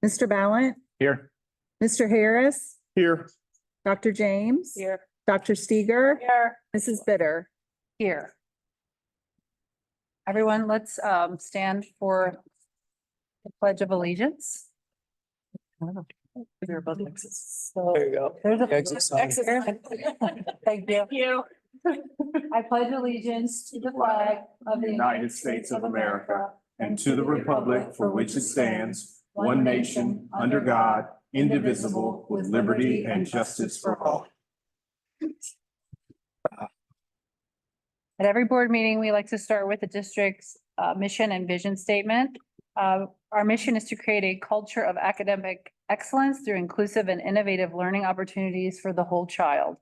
Mr. Ballant, Here. Mr. Harris, Here. Dr. James. Here. Dr. Steger, Here. Mrs. Bitter. Here. Everyone, let's stand for the Pledge of Allegiance. There There you go. There's a Exit sign. exit sign. Thank you. I pledge allegiance to the flag of the United States of America and to the republic for which it stands, one nation, under God, indivisible, with liberty and justice for all. At every board meeting, we like to start with the district's mission and vision statement. Our mission is to create a culture of academic excellence through inclusive and innovative learning opportunities for the whole child.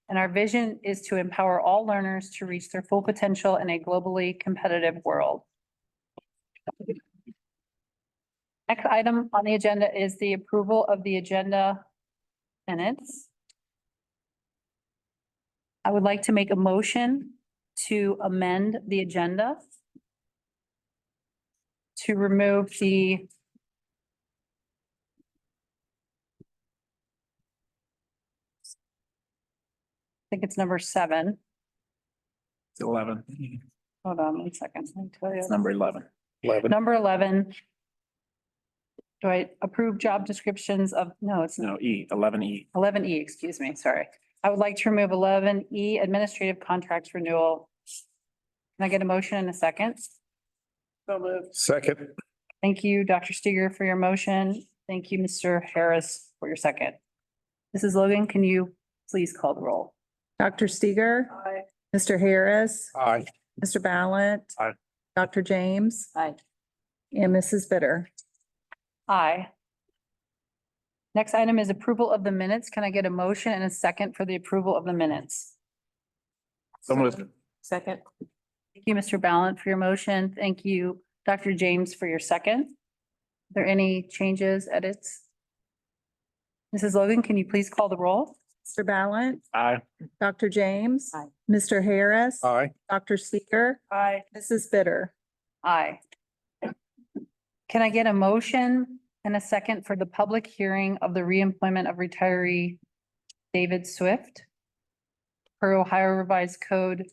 And our vision is to empower all learners to reach their full potential in a globally competitive world. Next item on the agenda is the approval of the agenda minutes. I would like to make a motion to amend the agenda to remove the I think it's number 7. It's 11. Hold on 1 second. Let me tell you. It's number 11. 11. Number 11. Do I approve job descriptions of, no, it's No, E, 11E. 11E, excuse me, sorry. I would like to remove 11E, administrative contracts renewal. Can I get a motion in a second? So moved. Second. Thank you, Dr. Steger, for your motion. Thank you, Mr. Harris, for your second. Mrs. Logan, can you please call the roll? Dr. Steger, Aye. Mr. Harris, Aye. Mr. Ballant. Aye. Dr. James Aye. and Mrs. Bitter. Aye. Next item is approval of the minutes. Can I get a motion and a second for the approval of the minutes? So moved. Second. Thank you, Mr. Ballant, for your motion. Thank you, Dr. James, for your second. Are there any changes, edits? Mrs. Logan, can you please call the roll? Mr. Ballant, Aye. Dr. James. Aye. Mr. Harris. Aye. Dr. Steger, Aye. Mrs. Bitter. Aye. Can I get a motion and a second for the public hearing of the reemployment of retiree David Swift per Ohio Revised Code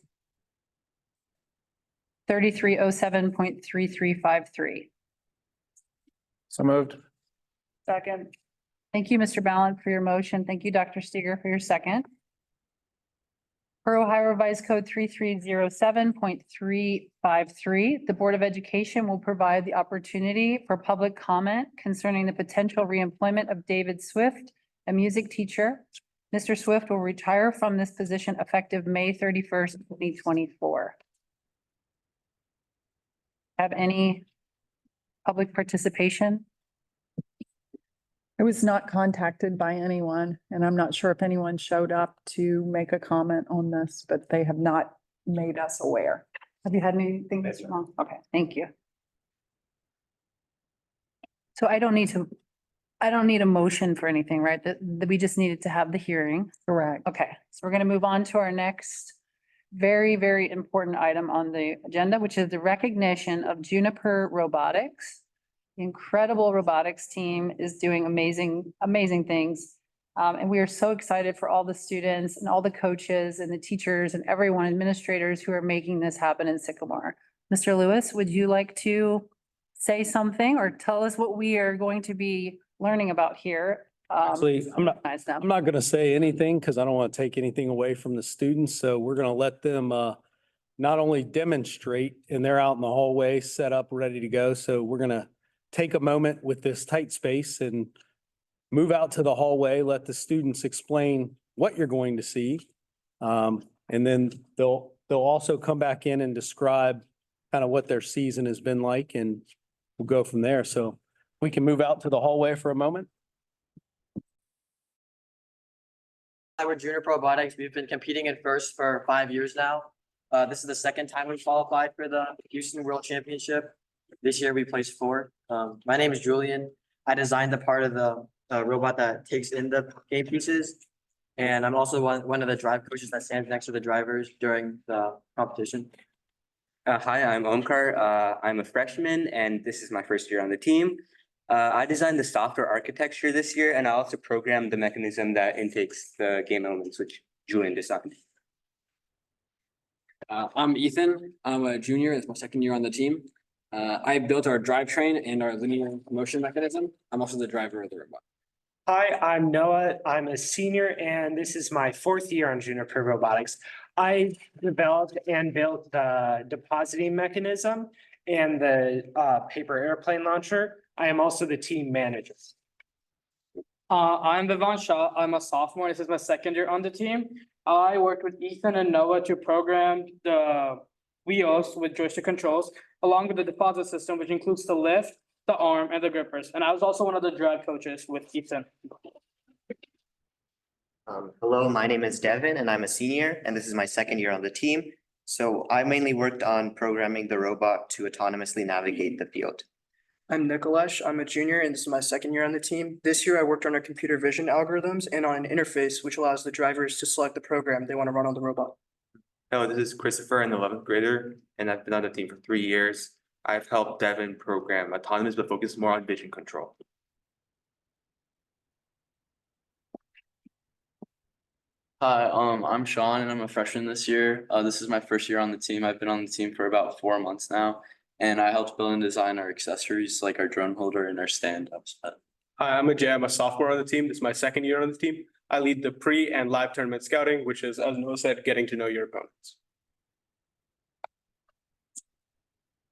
3307.3353? So moved. Second. Thank you, Mr. Ballant, for your motion. Thank you, Dr. Steger, for your second. Per Ohio Revised Code 3307.353, the Board of Education will provide the opportunity for public comment concerning the potential reemployment of David Swift, a music teacher. Mr. Swift will retire from this position effective May 31st, 2024. Have any public participation? I was not contacted by anyone, and I'm not sure if anyone showed up to make a comment on this, but they have not made us aware. Have you had anything, Mr. Long? Okay, thank you. So I don't need a motion for anything, right? That we just needed to have the hearing. Correct. Okay, so we're going to move on to our next very, very important item on the agenda, which is the recognition of Juniper Robotics. The incredible robotics team is doing amazing, amazing things. And we are so excited for all the students and all the coaches and the teachers and everyone, administrators who are making this happen in Sycamore. Mr. Lewis, would you like to say something or tell us what we are going to be learning about here? Actually, I'm not Now? going to say anything because I don't want to take anything away from the students. So we're going to let them not only demonstrate, and they're out in the hallway, set up, ready to go. So we're going to take a moment with this tight space and move out to the hallway, let the students explain what you're going to see. And then they'll also come back in and describe kind of what their season has been like, and we'll go from there. So we can move out to the hallway for a moment. We're Juniper Robotics. We've been competing in first for 5 years now. This is the second time we've qualified for the Houston World Championship. This year we placed 4th. My name is Julian. I designed the part of the robot that takes in the game pieces. And I'm also one of the drive coaches that stands next to the drivers during the competition. Hi, I'm Omkar. I'm a freshman and this is my first year on the team. I designed the software architecture this year, and I also programmed the mechanism that intakes the game elements, which Julian designed. I'm Ethan. I'm a junior. It's my second year on the team. I built our drivetrain and our linear motion mechanism. I'm also the driver of the robot. Hi, I'm Noah. I'm a senior and this is my fourth year on Juniper Robotics. I developed and built the depositing mechanism and the paper airplane launcher. I am also the team manager. I'm Vivan Shah. I'm a sophomore. This is my second year on the team. I worked with Ethan and Noah to program the wheels with joystick controls, along with the deposit system, which includes the lift, the arm, and the grippers. And I was also one of the drive coaches with Ethan. Hello, my name is Devin and I'm a senior and this is my second year on the team. So I mainly worked on programming the robot to autonomously navigate the field. I'm Nicolesh. I'm a junior and this is my second year on the team. This year I worked on our computer vision algorithms and on an interface which allows the drivers to select the program they want to run on the robot. Hello, this is Christopher, an 11th grader, and I've been on the team for 3 years. I've helped Devin program autonomous, but focus more on vision control. Hi, I'm Sean and I'm a freshman this year. This is my first year on the team. I've been on the team for about 4 months now. And I helped build and design our accessories like our drone holder and our stand ups. Hi, I'm Ajay. I'm a sophomore on the team. This is my second year on the team. I lead the pre and live tournament scouting, which is, as Noah said, getting to know your opponents.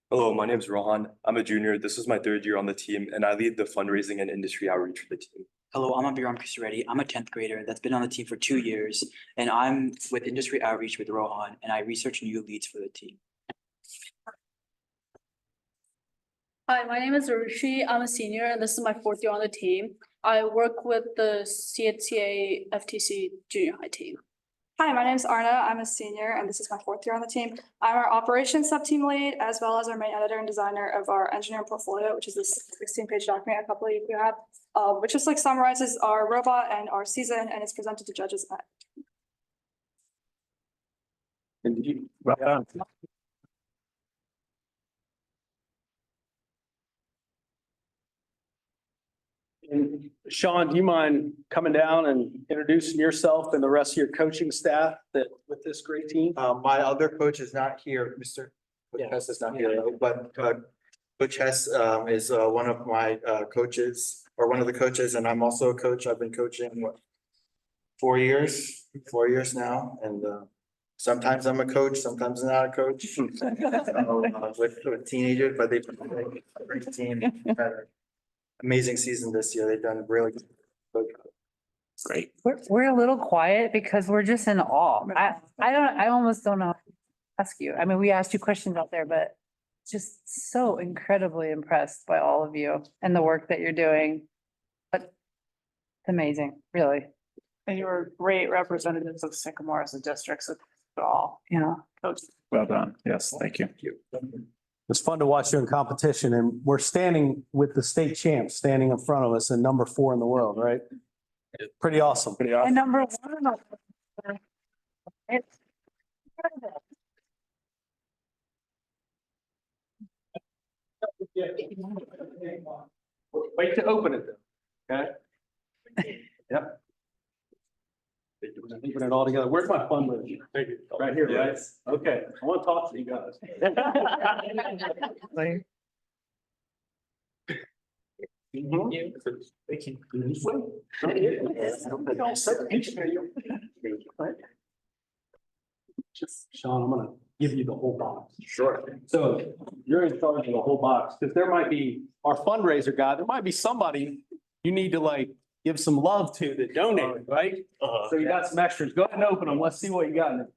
Hello, my name is Rohan. I'm a junior. This is my 3rd year on the team, and I lead the fundraising and industry outreach for the team. Hello, I'm Abiram Kusureti. I'm a 10th grader that's been on the team for 2 years, and I'm with industry outreach with Rohan, and I research new leads for the team. Hi, my name is Arushi. I'm a senior and this is my 4th year on the team. I work with the CHCA FTC junior high team. Hi, my name is Arna. I'm a senior and this is my 4th year on the team. I'm our operations sub-team lead as well as our main editor and designer of our engineering portfolio, which is this 16-page document a couple of you have, which just like summarizes our robot and our season and is presented to judges at. Well done. And Sean, do you mind coming down and introducing yourself and the rest of your coaching staff that with this great team? My other coach is not here, Mr. Hess is not here, but Coach Hess is one of my coaches or one of the coaches, and I'm also a coach. I've been coaching what, 4 years now, and sometimes I'm a coach, sometimes not a coach. With teenagers, but they've been a great team. Had an amazing season this year. They've done really good. Great. We're a little quiet because we're just in awe. I almost don't know how to ask you. I mean, we asked you questions out there, but just so incredibly impressed by all of you and the work that you're doing. But it's amazing, really. And you were great representatives of Sycamore as a district, so all, Yeah. coaches. Well done. Yes, thank you. It's fun to watch you in competition and we're standing with the state champs standing in front of us and number 4 in the world, right? Pretty awesome. Pretty awesome. And number 1. It's incredible. Wait to open it though, okay? Yep. Keeping it all together. Where's my fundraiser? Thank you. Right here, right? Okay, I want to talk to you guys. Sean, I'm gonna give you the whole box. Sure. So you're in charge of the whole box, because there might be our fundraiser guy, there might be somebody you need to like give some love to that donated, right? So you got some extras. Go ahead and open them. Let's see what you got in there.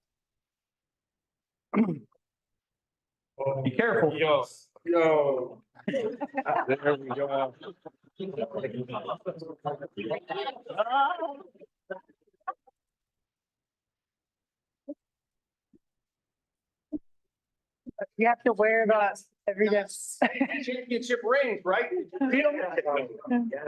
Be careful. Yo. There we go. You have to wear that every day. Championship rings, right?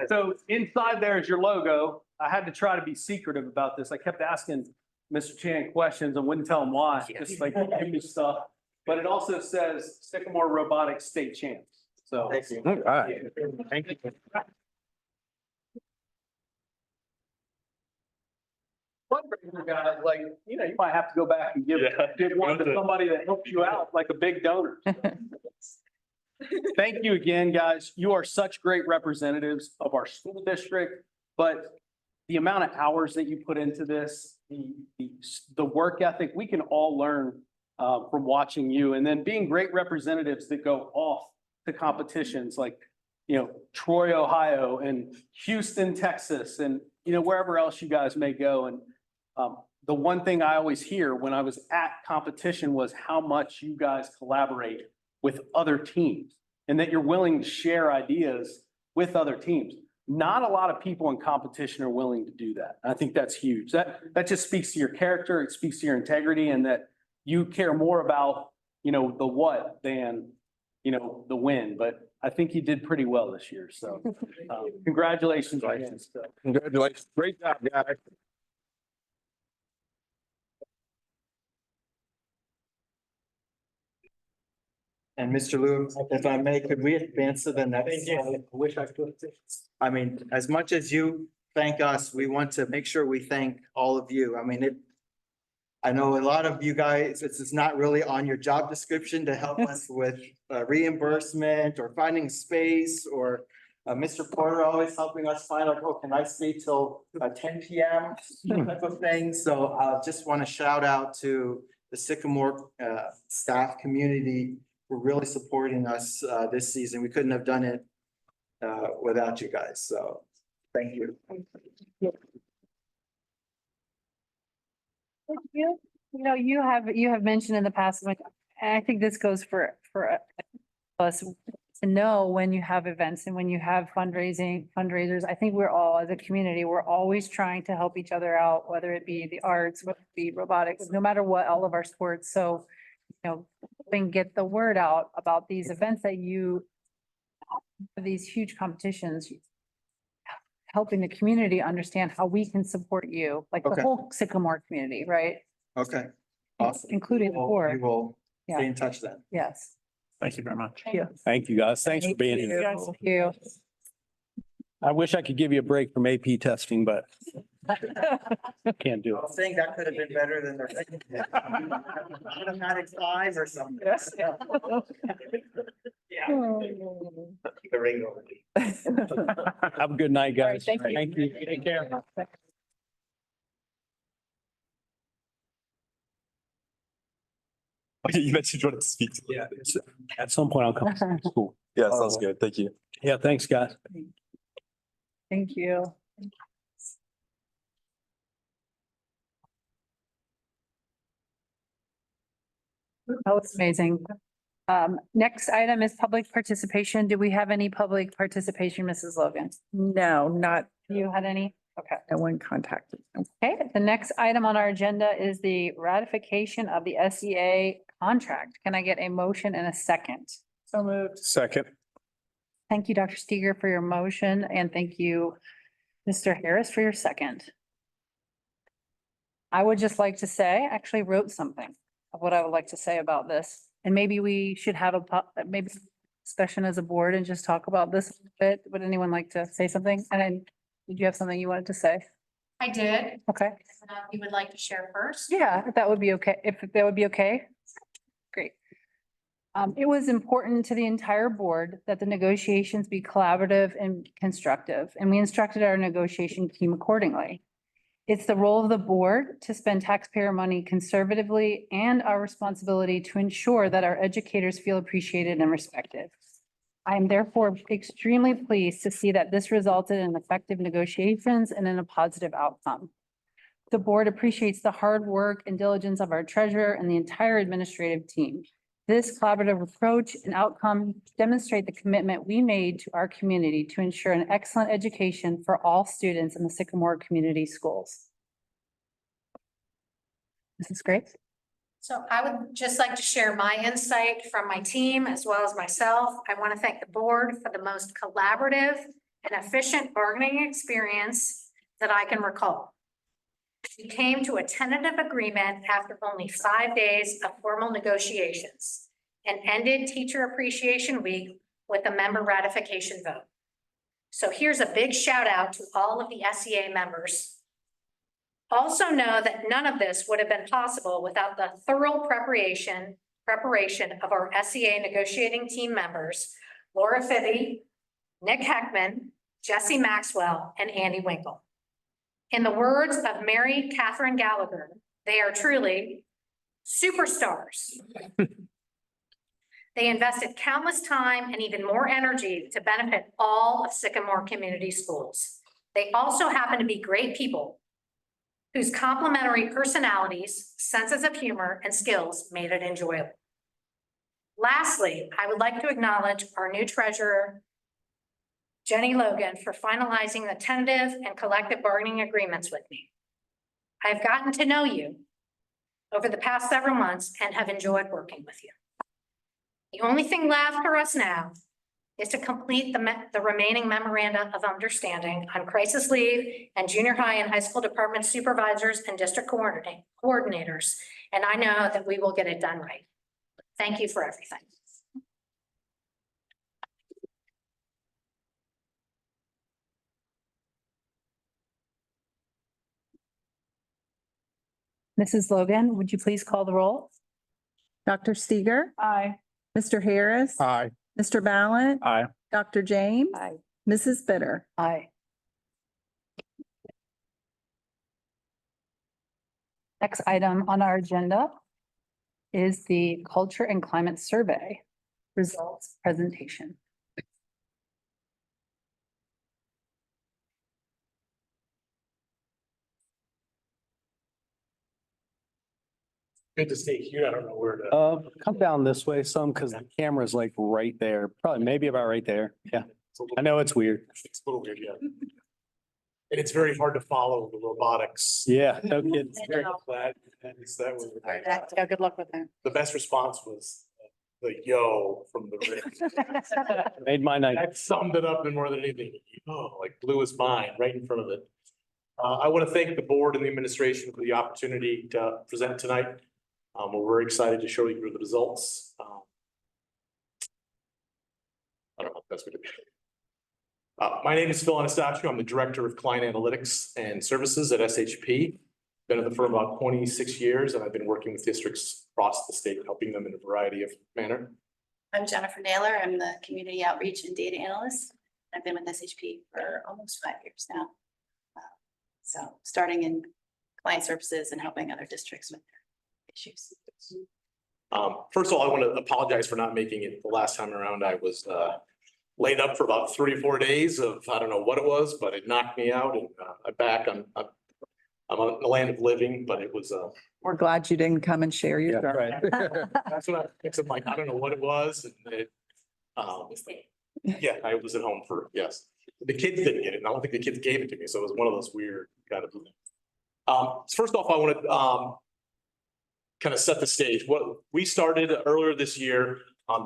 So inside there is your logo. I had to try to be secretive about this. I kept asking Mr. Chan questions and wouldn't tell him why, just like give me stuff. But it also says Sycamore Robotics State Champs. So. Thank you. All right. Thank you. Fundraiser guy, like, you know, you might have to go back and give one to somebody that helped you out, like a big donor. Thank you again, guys. You are such great representatives of our school district, but the amount of hours that you put into this, the work ethic, we can all learn from watching you, and then being great representatives that go off to competitions like, you know, Troy, Ohio, and Houston, Texas, and, you know, wherever else you guys may go. And the one thing I always hear when I was at competition was how much you guys collaborate with other teams and that you're willing to share ideas with other teams. Not a lot of people in competition are willing to do that. I think that's huge. That just speaks to your character. It speaks to your integrity, and that you care more about, you know, the what than, you know, the win. But I think you did pretty well this year. So congratulations. Congratulations. Great job, guys. And Mr. Liu, if I may, could we advance to the next? Wish I could. I mean, as much as you thank us, we want to make sure we thank all of you. I mean, I know a lot of you guys, it's not really on your job description to help us with reimbursement or finding space, or Mr. Porter always helping us find like, oh, can I stay till 10 PM type of thing. So I just want to shout out to the Sycamore staff community for really supporting us this season. We couldn't have done it without you guys. So thank you. You know, you have mentioned in the past, like, and I think this goes for us to know when you have events and when you have fundraisers. I think we're all, as a community, we're always trying to help each other out, whether it be the arts, whether it be robotics, no matter what, all of our sports. So, you know, and get the word out about these events that you, these huge competitions, helping the community understand how we can support you, like the Okay. whole Sycamore community, right? Okay, awesome. Including the We board. will Yeah. stay in touch then. Yes. Thank you very much. Thank you. Thank you, guys. Thanks for being here. Thank you. I wish I could give you a break from AP testing, but can't do I it. was saying that could have been better than their. Automatic 5 or something. Yeah. The ring over. Have a good night, All right, guys. thank you. Thank you. Take care. You mentioned you wanted to speak. Yeah. At some point I'll come to school. Yeah, sounds good. Thank you. Yeah, thanks, guys. Thank you. That was amazing. Next item is public participation. Do we have any public participation, Mrs. Logan? No, not, You had any? Okay. no one contacted. Okay, the next item on our agenda is the ratification of the SEA contract. Can I get a motion and a second? So moved. Second. Thank you, Dr. Steger, for your motion, and thank you, Mr. Harris, for your second. I would just like to say, I actually wrote something of what I would like to say about this. And maybe we should have maybe discussion as a board and just talk about this a bit. Would anyone like to say something? And then, did you have something you wanted to say? I did. Okay. You would like to share first? Yeah, if that would be okay, if that would be okay. Great. It was important to the entire board that the negotiations be collaborative and constructive, and we instructed our negotiation team accordingly. It's the role of the board to spend taxpayer money conservatively and our responsibility to ensure that our educators feel appreciated and respected. I am therefore extremely pleased to see that this resulted in effective negotiations and in a positive outcome. The board appreciates the hard work and diligence of our treasurer and the entire administrative team. This collaborative approach and outcome demonstrate the commitment we made to our community to ensure an excellent education for all students in the Sycamore Community Schools. This is great. So I would just like to share my insight from my team as well as myself. I want to thank the board for the most collaborative and efficient bargaining experience that I can recall. We came to a tentative agreement after only 5 days of formal negotiations and ended Teacher Appreciation Week with a member ratification vote. So here's a big shout out to all of the SEA members. Also know that none of this would have been possible without the thorough preparation of our SEA negotiating team members, Laura Fibby, Nick Heckman, Jesse Maxwell, and Andy Winkle. In the words of Mary Catherine Gallagher, they are truly superstars. They invested countless time and even more energy to benefit all of Sycamore Community Schools. They also happen to be great people whose complementary personalities, senses of humor, and skills made it enjoyable. Lastly, I would like to acknowledge our new treasurer, Jenny Logan, for finalizing the tentative and collective bargaining agreements with me. I've gotten to know you over the past several months and have enjoyed working with you. The only thing left for us now is to complete the remaining memoranda of understanding on crisis leave and junior high and high school department supervisors and district coordinators. And I know that we will get it done right. Thank you for everything. Mrs. Logan, would you please call the roll? Dr. Steger, Aye. Mr. Harris. Aye. Mr. Ballant. Aye. Dr. James. Aye. Mrs. Bitter. Aye. Next item on our agenda is the Culture and Climate Survey results presentation. Good to see you. I don't know where to. Come down this way some because the camera's like right there, probably maybe about right there. Yeah, I know it's weird. It's a little weird, yeah. And it's very hard to follow the robotics. Yeah, no kidding. It's very glad. That was Yeah, good luck with that. the best response was the yo from the ring. Made my night. That summed it up in more than anything. Oh, like blew his mind right in front of it. I want to thank the board and the administration for the opportunity to present tonight. We're very excited to show you the results. I don't know if that's good. My name is Phil Anastasio. I'm the Director of Client Analytics and Services at SHP. Been at the firm about 26 years, and I've been working with districts across the state, helping them in a variety of manner. I'm Jennifer Naylor. I'm the Community Outreach and Data Analyst. I've been with SHP for almost 5 years now. So starting in client services and helping other districts with their issues. First of all, I want to apologize for not making it the last time around. I was laid up for about 3 or 4 days of, I don't know what it was, but it knocked me out, and I'm back. I'm on the land of living, but it was We're glad you didn't come and share your story. that's what I fixed. I'm like, I don't know what it was. And it, yeah, I was at home for, yes. The kids didn't get it, and I don't think the kids gave it to me, so it was one of those weird kind of. First off, I want to kind of set the stage. What we started earlier this year,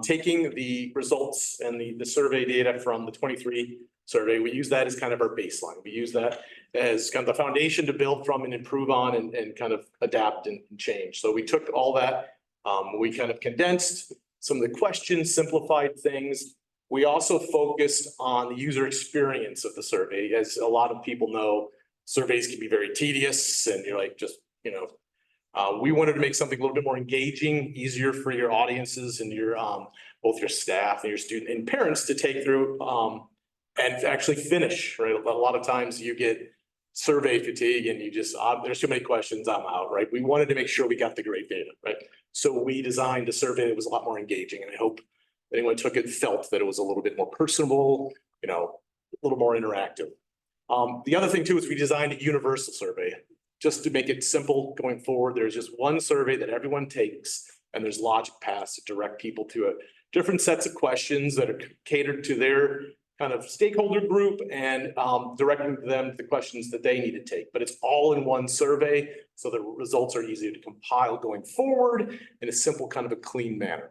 taking the results and the survey data from the 23 survey, we use that as kind of our baseline. We use that as kind of the foundation to build from and improve on and kind of adapt and change. So we took all that, we kind of condensed some of the questions, simplified things. We also focused on the user experience of the survey. As a lot of people know, surveys can be very tedious and you're like, just, you know, we wanted to make something a little bit more engaging, easier for your audiences and your both your staff and your student and parents to take through and actually finish, right? A lot of times you get survey fatigue and you just, there's too many questions, I'm out, right? We wanted to make sure we got the great data, right? So we designed a survey that was a lot more engaging, and I hope anyone took it felt that it was a little bit more personable, you know, a little more interactive. The other thing too is we designed a universal survey just to make it simple going forward. There's just one survey that everyone takes, and there's logic paths to direct people to a different sets of questions that are catered to their kind of stakeholder group and directing them to the questions that they need to take. But it's all in one survey, so the results are easier to compile going forward in a simple kind of a clean manner.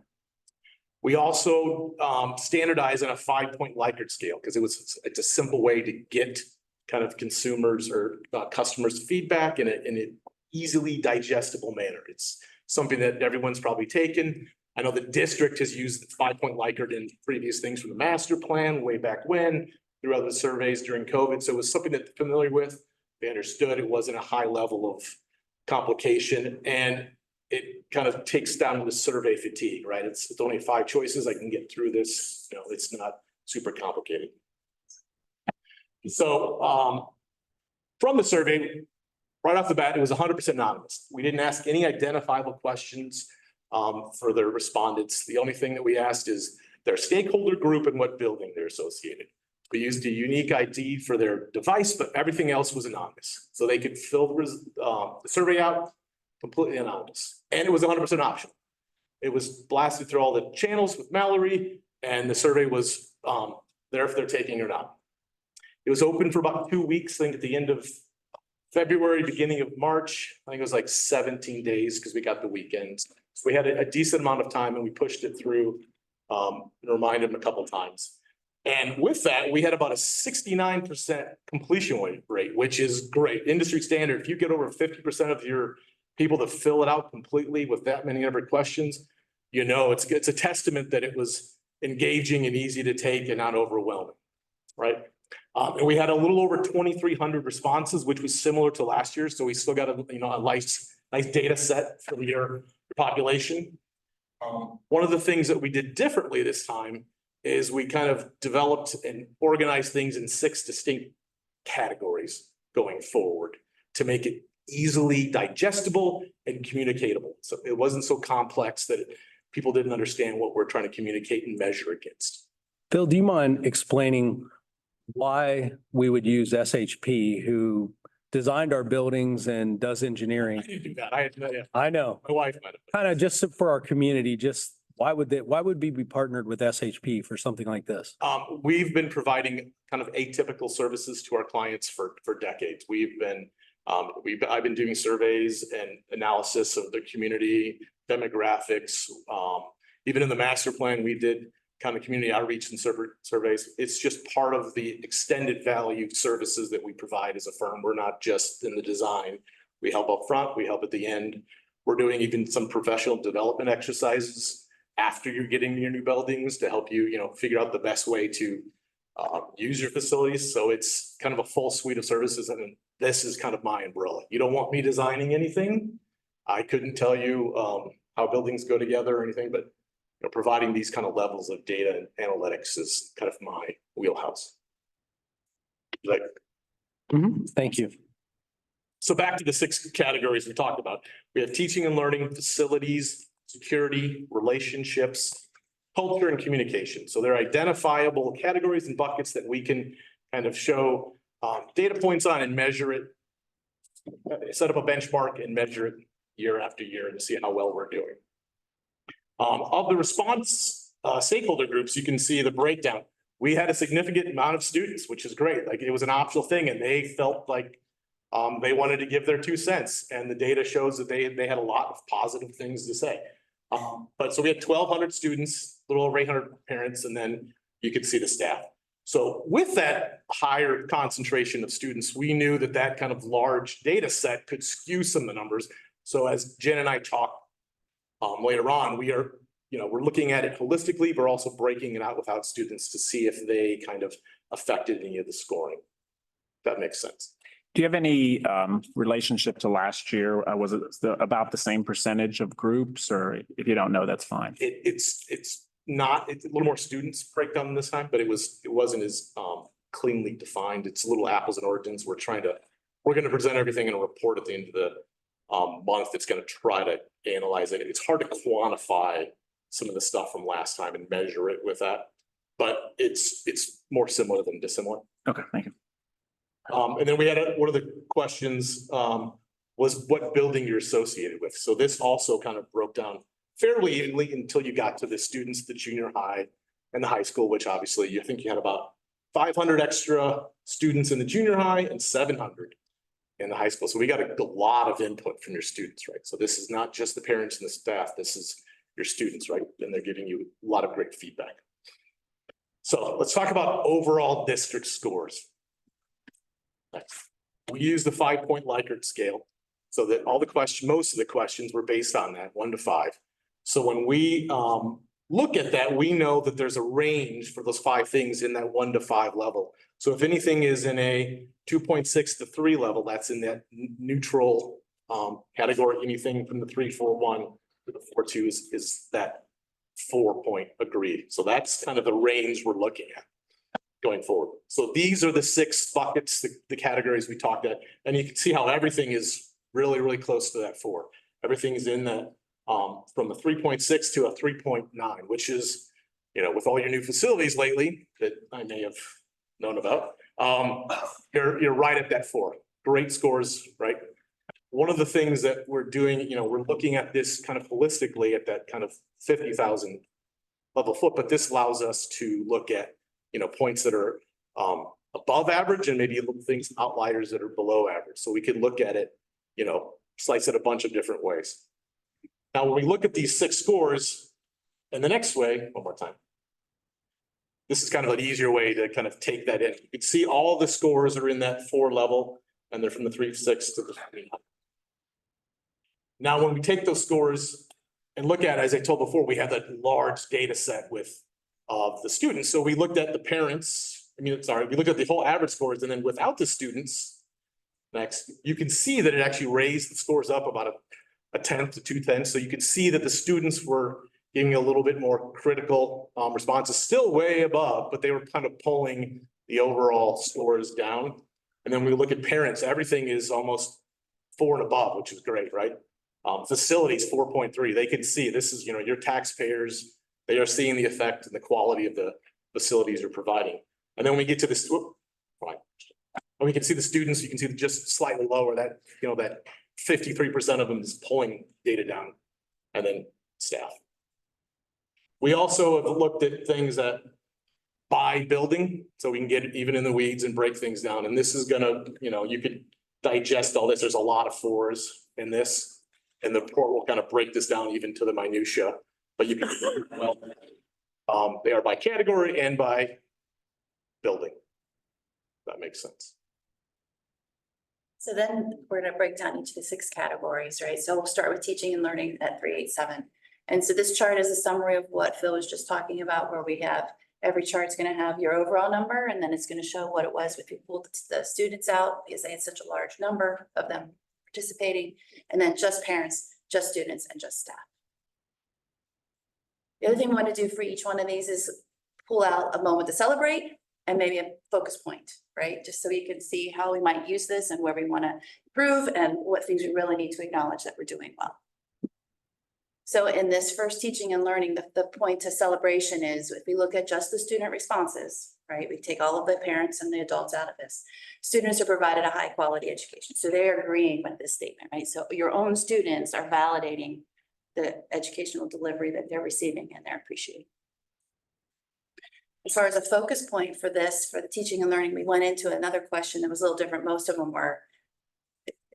We also standardized on a 5-point Likert scale because it's a simple way to get kind of consumers or customers feedback in an easily digestible manner. It's something that everyone's probably taken. I know the district has used 5-point Likert in previous things from the master plan way back when, through other surveys during COVID. So it was something that they're familiar with. They understood it wasn't a high level of complication, and it kind of takes down the survey fatigue, right? It's only 5 choices. I can get through this. You know, it's not super complicated. So from the survey, right off the bat, it was 100% anonymous. We didn't ask any identifiable questions for the respondents. The only thing that we asked is their stakeholder group and what building they're associated. We used a unique ID for their device, but everything else was anonymous. So they could fill the survey out completely anonymous. And it was 100% optional. It was blasted through all the channels with Mallory, and the survey was there if they're taking it or not. It was open for about 2 weeks, I think at the end of February, beginning of March. I think it was like 17 days because we got the weekends. So we had a decent amount of time and we pushed it through and reminded them a couple of times. And with that, we had about a 69% completion rate, which is great. Industry standard. If you get over 50% of your people to fill it out completely with that many number of questions, you know, it's a testament that it was engaging and easy to take and not overwhelming, right? And we had a little over 2,300 responses, which was similar to last year. So we still got a nice data set for your population. One of the things that we did differently this time is we kind of developed and organized things in 6 distinct categories going forward to make it easily digestible and communicatable. So it wasn't so complex that people didn't understand what we're trying to communicate and measure against. Phil, do you mind explaining why we would use SHP, who designed our buildings and does engineering? I didn't do that. I had no idea. I know. My wife might have. Kind of just for our community, just why would we be partnered with SHP for something like this? We've been providing kind of atypical services to our clients for decades. I've been doing surveys and analysis of the community demographics. Even in the master plan, we did kind of community outreach and surveys. It's just part of the extended value services that we provide as a firm. We're not just in the design. We help up front, we help at the end. We're doing even some professional development exercises after you're getting your new buildings to help you, figure out the best way to use your facilities. So it's kind of a full suite of services. And this is kind of my umbrella. You don't want me designing anything. I couldn't tell you how buildings go together or anything, but providing these kind of levels of data and analytics is kind of my wheelhouse. Thank you. So back to the 6 categories we talked about. We have teaching and learning, facilities, security, relationships, culture, and communication. So they're identifiable categories and buckets that we can kind of show data points on and measure it, set up a benchmark and measure it year after year to see how well we're doing. Of the response stakeholder groups, you can see the breakdown. We had a significant amount of students, which is great. Like it was an optional thing and they felt like they wanted to give their 2 cents, and the data shows that they had a lot of positive things to say. But so we had 1,200 students, a little over 800 parents, and then you could see the staff. So with that higher concentration of students, we knew that that kind of large data set could skew some of the numbers. So as Jen and I talk later on, we're looking at it holistically, but also breaking it out without students to see if they kind of affected any of the scoring. If that makes sense. Do you have any relationship to last year? Was it about the same percentage of groups, or if you don't know, that's fine? It's a little more students breakdown this time, but it wasn't as cleanly defined. It's a little apples and oranges. We're going to present everything in a report at the end of the month that's going to try to analyze it. It's hard to quantify some of the stuff from last time and measure it with that, but it's more similar than dissimilar. Okay, thank you. And then we had one of the questions was what building you're associated with. So this also kind of broke down fairly evenly until you got to the students, the junior high and the high school, which obviously I think you had about 500 extra students in the junior high and 700 in the high school. So we got a lot of input from your students, right? So this is not just the parents and the staff, this is your students, right? And they're giving you a lot of great feedback. So let's talk about overall district scores. We use the 5-point Likert scale so that most of the questions were based on that 1 to 5. So when we look at that, we know that there's a range for those 5 things in that 1 to 5 level. So if anything is in a 2.6 to 3 level, that's in that neutral category. Anything from the 3.41 to the 4.2 is that 4-point agreed. So that's kind of the range we're looking at going forward. So these are the 6 buckets, the categories we talked at, and you can see how everything is really, really close to that 4. Everything is in that from a 3.6 to a 3.9, which is, you know, with all your new facilities lately that I may have known about, you're right at that 4. Great scores, right? One of the things that we're doing, you know, we're looking at this kind of holistically at that kind of 50,000 level foot, but this allows us to look at, you know, points that are above average and maybe little things, outliers that are below average. So we could look at it, you know, slice it a bunch of different ways. Now, when we look at these 6 scores in the next way, one more time. This is kind of an easier way to kind of take that in. You can see all the scores are in that 4 level and they're from the 3.6 to the 3.9. Now, when we take those scores and look at, as I told before, we have that large data set with the students. So we looked at the parents, we looked at the whole average scores, and then without the students, next, you can see that it actually raised the scores up about a 1/10 to 2/10. So you can see that the students were giving a little bit more critical responses, still way above, but they were kind of pulling the overall scores down. And then when we look at parents, everything is almost 4 and above, which is great, right? Facilities 4.3, they can see this is, you know, your taxpayers, they are seeing the effect and the quality of the facilities you're providing. And then when we get to this, fine. And we can see the students, you can see just slightly lower that, you know, that 53% of them is pulling data down, and then staff. We also have looked at things that by building, so we can get even in the weeds and break things down. And this is gonna, you know, you could digest all this. There's a lot of 4s in this. And the report will kind of break this down even to the minutia, but you can, well, they are by category and by building. That makes sense. So then we're gonna break down each of the 6 categories, right? So we'll start with teaching and learning at 387. And so this chart is a summary of what Phil was just talking about, where we have every chart's gonna have your overall number, and then it's gonna show what it was if you pulled the students out, because they had such a large number of them participating, and then just parents, just students, and just staff. The other thing we want to do for each one of these is pull out a moment to celebrate and maybe a focus point, right? Just so we can see how we might use this and where we want to improve and what things we really need to acknowledge that we're doing well. So in this first teaching and learning, the point to celebration is if we look at just the student responses, right? We take all of the parents and the adults out of this. Students are provided a high quality education. So they're agreeing with this statement, right? So your own students are validating the educational delivery that they're receiving and they're appreciating. As far as a focus point for this, for the teaching and learning, we went into another question that was a little different. Most of them were,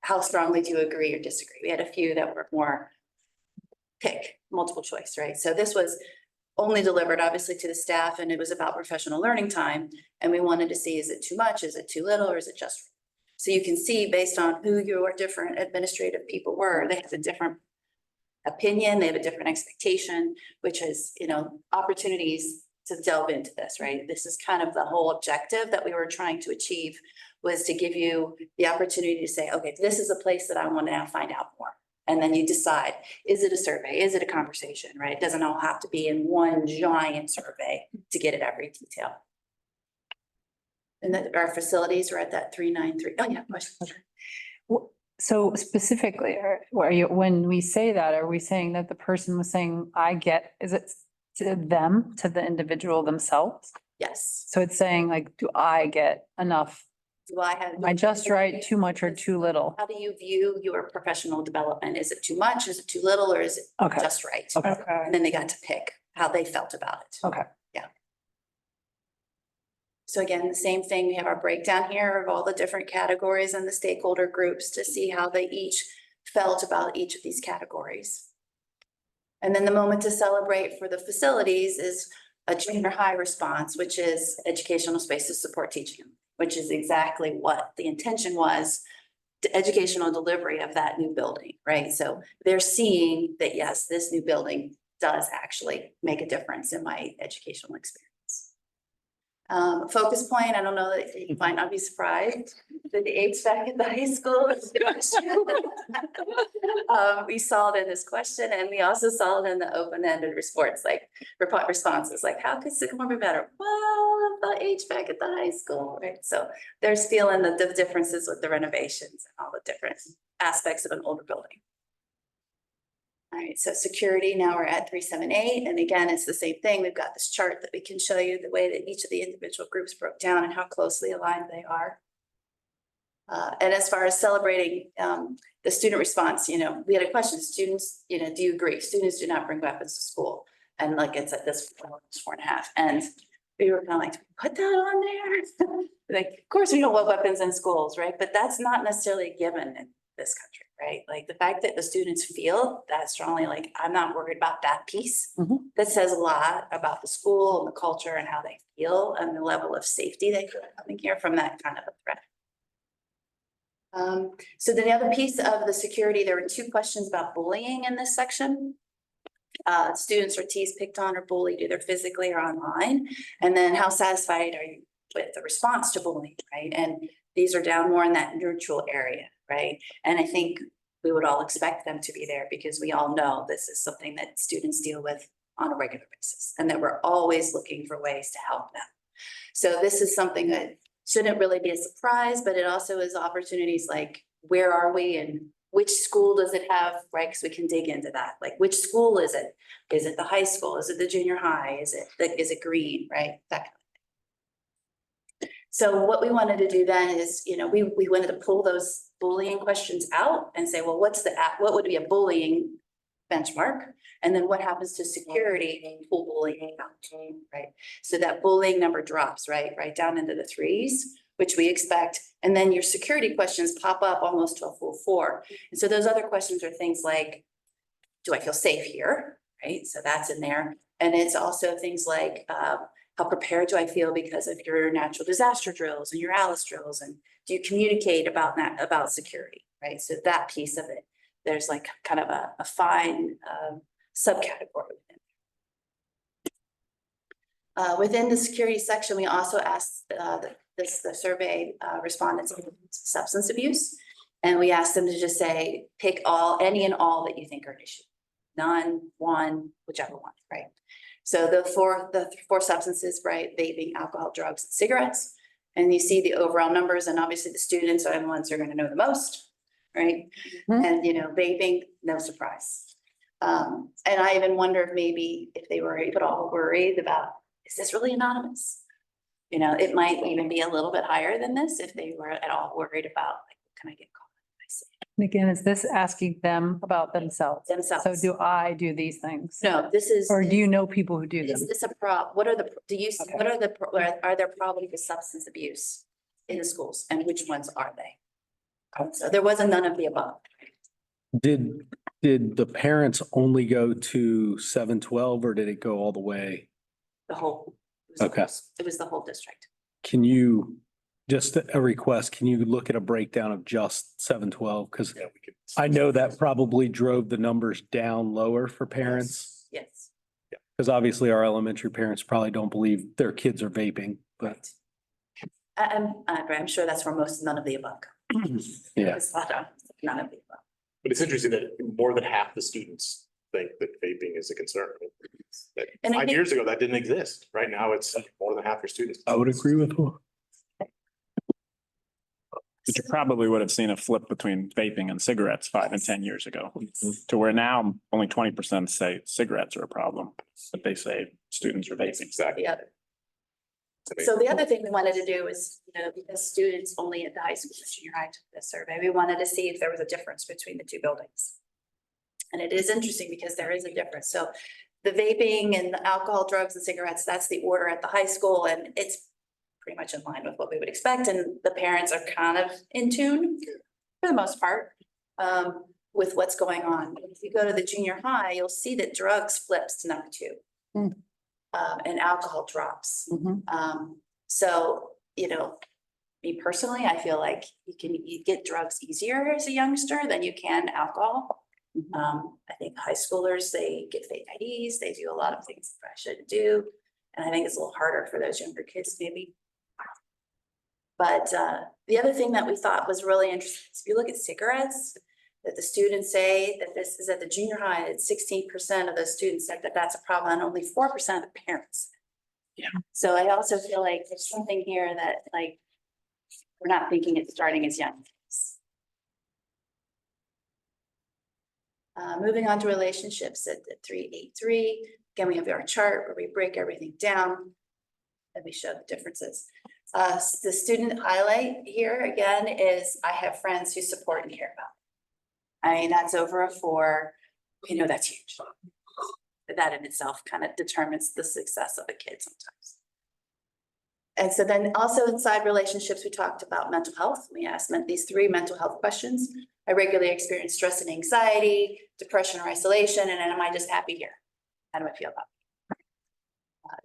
how strongly do you agree or disagree? We had a few that were more pick, multiple choice, right? So this was only delivered obviously to the staff, and it was about professional learning time. And we wanted to see, is it too much? Is it too little? Or is it just? So you can see based on who your different administrative people were, they have a different opinion, they have a different expectation, which is, you know, opportunities to delve into this, right? This is kind of the whole objective that we were trying to achieve, was to give you the opportunity to say, okay, this is a place that I want to now find out more. And then you decide, is it a survey? Is it a conversation, right? It doesn't all have to be in one giant survey to get at every detail. And that our facilities are at that 393. Oh yeah, question. So specifically, when we say that, are we saying that the person was saying, is it to them, to the individual themselves? Yes. So it's saying like, do I get enough? Do I have? Am I just right, too much or too little? How do you view your professional development? Is it too much? Is it too little? Or is it Okay. just right? Okay. And then they got to pick how they felt about it. Okay. Yeah. So again, the same thing, we have our breakdown here of all the different categories and the stakeholder groups to see how they each felt about each of these categories. And then the moment to celebrate for the facilities is a junior high response, which is educational spaces support teaching, which is exactly what the intention was, the educational delivery of that new building, right? So they're seeing that, yes, this new building does actually make a difference in my educational experience. Focus point, I don't know that you might not be surprised that the HVAC at the high school is the question. We saw it in this question, and we also saw it in the open-ended responses, like, how could Sycamore be better? Well, the HVAC at the high school, right? So there's feeling the differences with the renovations and all the different aspects of an older building. All right, so security, now we're at 378. And again, it's the same thing. We've got this chart that we can show you the way that each of the individual groups broke down and how closely aligned they are. And as far as celebrating the student response, we had a question, students, do you agree? Students do not bring weapons to school. And like it's at this 4.5. And we were kind of like, put that on there. Like, of course we don't want weapons in schools, right? But that's not necessarily a given in this country, right? Like the fact that the students feel that strongly, like, I'm not worried about that piece, that says a lot about the school and the culture and how they feel and the level of safety they feel coming here from that kind of a threat. So then the other piece of the security, there were 2 questions about bullying in this section. Students are teased, picked on, or bullied either physically or online. And then how satisfied are you with the response to bullying, right? And these are down more in that neutral area, right? And I think we would all expect them to be there because we all know this is something that students deal with on a regular basis and that we're always looking for ways to help them. So this is something that shouldn't really be a surprise, but it also is opportunities like, where are we and which school does it have, right? Because we can dig into that. Like, which school is it? Is it the high school? Is it the junior high? Is it green, right? That kind of thing. So what we wanted to do then is, we wanted to pull those bullying questions out and say, well, what would be a bullying benchmark? And then what happens to security, pull bullying out, right? So that bullying number drops, right down into the 3s, which we expect. And then your security questions pop up almost to a full 4. And so those other questions are things like, do I feel safe here, right? So that's in there. And it's also things like, how prepared do I feel because of your natural disaster drills and your ALICE drills? And do you communicate about security, right? So that piece of it, there's like kind of a fine subcategory within the security section. We also asked the survey respondents about substance abuse, and we asked them to just say, pick any and all that you think are an issue, none, one, whichever one, right? So the four substances, right? Vaping, alcohol, drugs, and cigarettes. And you see the overall numbers, and obviously the students are the ones who are going to know the most, right? And vaping, no surprise. And I even wonder maybe if they were at all worried about, is this really anonymous? It might even be a little bit higher than this if they were at all worried about, like, can I get caught? And again, is this asking them about themselves? So do I do these things? No, this is. Or do you know people who do them? Is this a problem? What are there problems with substance abuse in the schools, and which ones are they? So there wasn't none of the above. Did the parents only go to 712 or did it go all the way? The whole. Okay. It was the whole district. Can you, just a request, can you look at a breakdown of just 712? Because I know that probably drove the numbers down lower for parents. Yes. Because obviously our elementary parents probably don't believe their kids are vaping, but. I'm sure that's where none of the above. Yeah. None of the above. But it's interesting that more than half the students think that vaping is a concern. And 5 years ago, that didn't exist. Right now, it's more than half your students. I would agree with you. But you probably would have seen a flip between vaping and cigarettes 5 and 10 years ago, to where now only 20% say cigarettes are a problem, but they say students are vaping. Exactly. So the other thing we wanted to do is, because students only at the high school and junior high took this survey, we wanted to see if there was a difference between the 2 buildings. And it is interesting because there is a difference. So the vaping and the alcohol, drugs, and cigarettes, that's the order at the high school, and it's pretty much in line with what we would expect. And the parents are kind of in tune for the most part with what's going on. If you go to the junior high, you'll see that drugs flips to number 2. And alcohol drops. So, me personally, I feel like you get drugs easier as a youngster than you can alcohol. I think high schoolers, they get fake IDs, they do a lot of things that I shouldn't do. And I think it's a little harder for those younger kids maybe. But the other thing that we thought was really interesting is if you look at cigarettes, that the students say that this is at the junior high, it's 16% of those students said that that's a problem, and only 4% of the parents. Yeah. So I also feel like there's something here that like, we're not thinking it's starting as young. Moving on to relationships at 383. Again, we have our chart where we break everything down and we show the differences. The student highlight here again is I have friends who support and care about me. I mean, that's over a 4. We know that's huge. But that in itself kind of determines the success of a kid sometimes. And so then also inside relationships, we talked about mental health. We asked these 3 mental health questions. I regularly experience stress and anxiety, depression or isolation, and am I just happy here? How do I feel about it?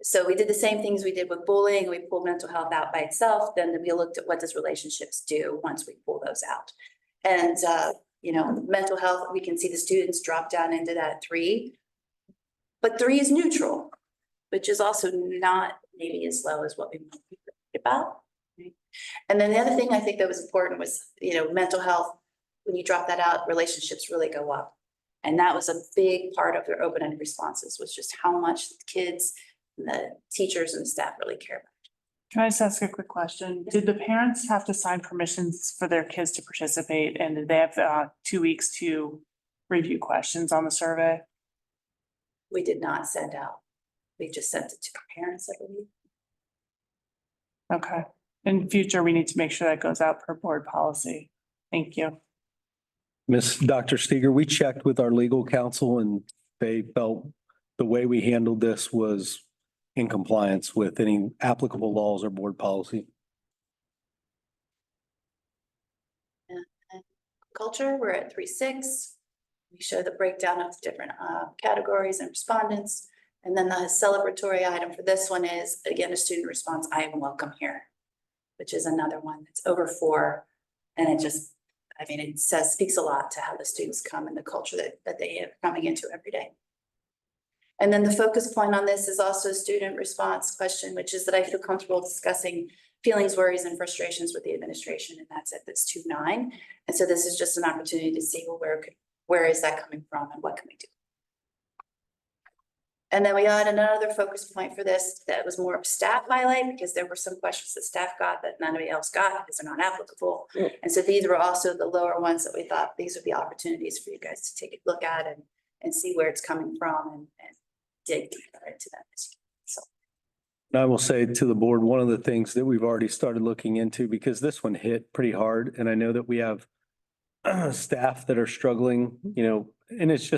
So we did the same things we did with bullying. We pulled mental health out by itself. Then we looked at what does relationships do once we pull those out. And, you know, mental health, we can see the students drop down into that 3. But 3 is neutral, which is also not maybe as low as what we might be thinking about. Right? And then the other thing I think that was important was, you know, mental health. When you drop that out, relationships really go up. And that was a big part of their open-ended responses, was just how much the kids, and the teachers and the staff really care about. Can I just ask a quick question? Did the parents have to sign permissions for their kids to participate? And did they have 2 weeks to review questions on the survey? We did not send out. We just sent it to the parents, I believe. Okay. In future, we need to make sure that goes out per board policy. Thank you. Dr. Steger, we checked with our legal counsel and they felt the way we handled this was in compliance with any applicable laws or board policy. And culture, we're at 3.6. We show the breakdown of the different categories and respondents. And then the celebratory item for this one is, again, a student response, I am welcome here, which is another one that's over 4. And it just, I mean, it speaks a lot to how the students come and the culture that they are coming into every day. And then the focus point on this is also a student response question, which is that I feel comfortable discussing feelings, worries, and frustrations with the administration. And that's at this 2.9. And so this is just an opportunity to see, well, where is that coming from and what can we do? And then we had another focus point for this that was more of staff highlight, because there were some questions that staff got that nobody else got because they're not applicable. And so these were also the lower ones that we thought these would be opportunities for you guys to take a look at and see where it's coming from and dig deeper into that. So. I will say to the board, one of the things that we've already started looking into, because this one hit pretty hard, and I know that we have staff that are struggling, you know, and it's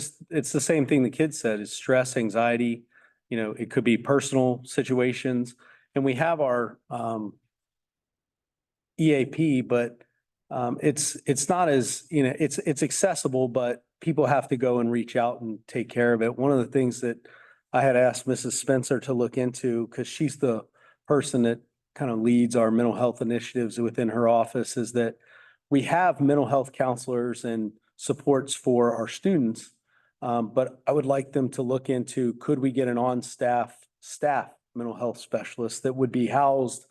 the same thing the kids said, it's stress, anxiety, you know, it could be personal situations. And we have our EAP, but it's not as, you know, it's accessible, but people have to go and reach out and take care of it. One of the things that I had asked Mrs. Spencer to look into, because she's the person that kind of leads our mental health initiatives within her office, is that we have mental health counselors and supports for our students. But I would like them to look into, could we get an on-staff mental health specialist that would be housed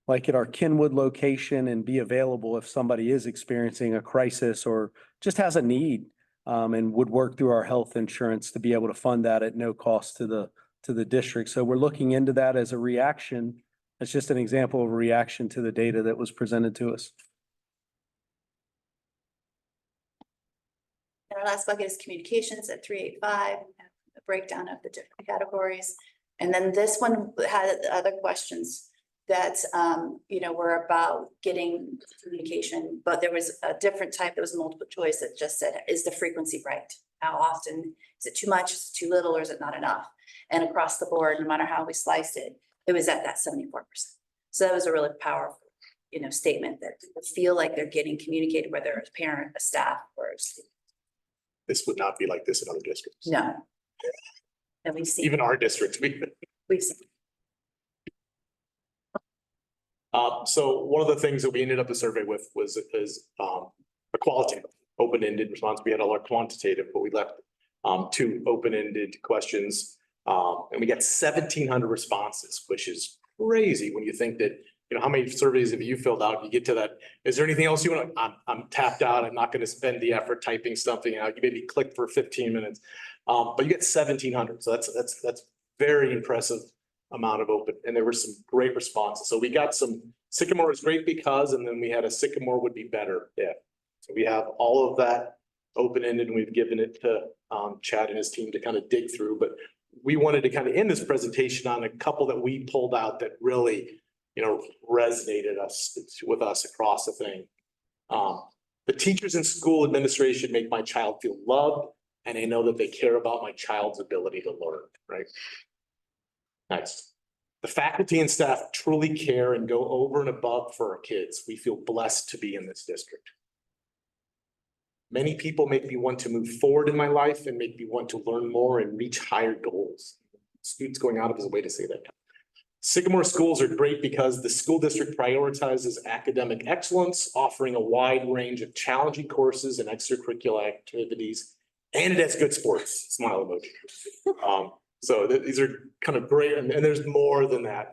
like at our Kenwood location and be available if somebody is experiencing a crisis or just has a need, and would work through our health insurance to be able to fund that at no cost to the district. So we're looking into that as a reaction. It's just an example of a reaction to the data that was presented to us. And our last bucket is communications at 3.85, a breakdown of the different categories. And then this one had other questions that, you know, were about getting communication, but there was a different type. There was multiple choice that just said, is the frequency right? How often? Is it too much? Is it too little? Or is it not enough? And across the board, no matter how we sliced it, it was at that 74%. So that was a really powerful, you know, statement that people feel like they're getting communicated, whether it's a parent, a staff, or a student. This would not be like this in other districts. No. And we've seen. Even our district, We've seen. So one of the things that we ended up the survey with was a qualitative open-ended response. We had all our quantitative, but we left two open-ended questions. And we got 1,700 responses, which is crazy when you think that, you know, how many surveys have you filled out? You get to that. Is there anything else you want to, I'm tapped out. I'm not going to spend the effort typing something out. You maybe click for 15 minutes. But you get 1,700. So that's very impressive amount of open, and there were some great responses. So we got some Sycamore was great because, and then we had a Sycamore would be better if. So we have all of that open-ended, and we've given it to Chad and his team to kind of dig through. But we wanted to kind of end this presentation on a couple that we pulled out that really, you know, resonated with us across the thing. The teachers and school administration make my child feel loved, and I know that they care about my child's ability to learn, right? Nice. The faculty and staff truly care and go over and above for our kids. We feel blessed to be in this district. Many people make me want to move forward in my life and make me want to learn more and reach higher goals. Students going out of his way to say that. Sycamore schools are great because the school district prioritizes academic excellence, offering a wide range of challenging courses and extracurricular activities, and it has good sports, smile emoji. So these are kind of great, and there's more than that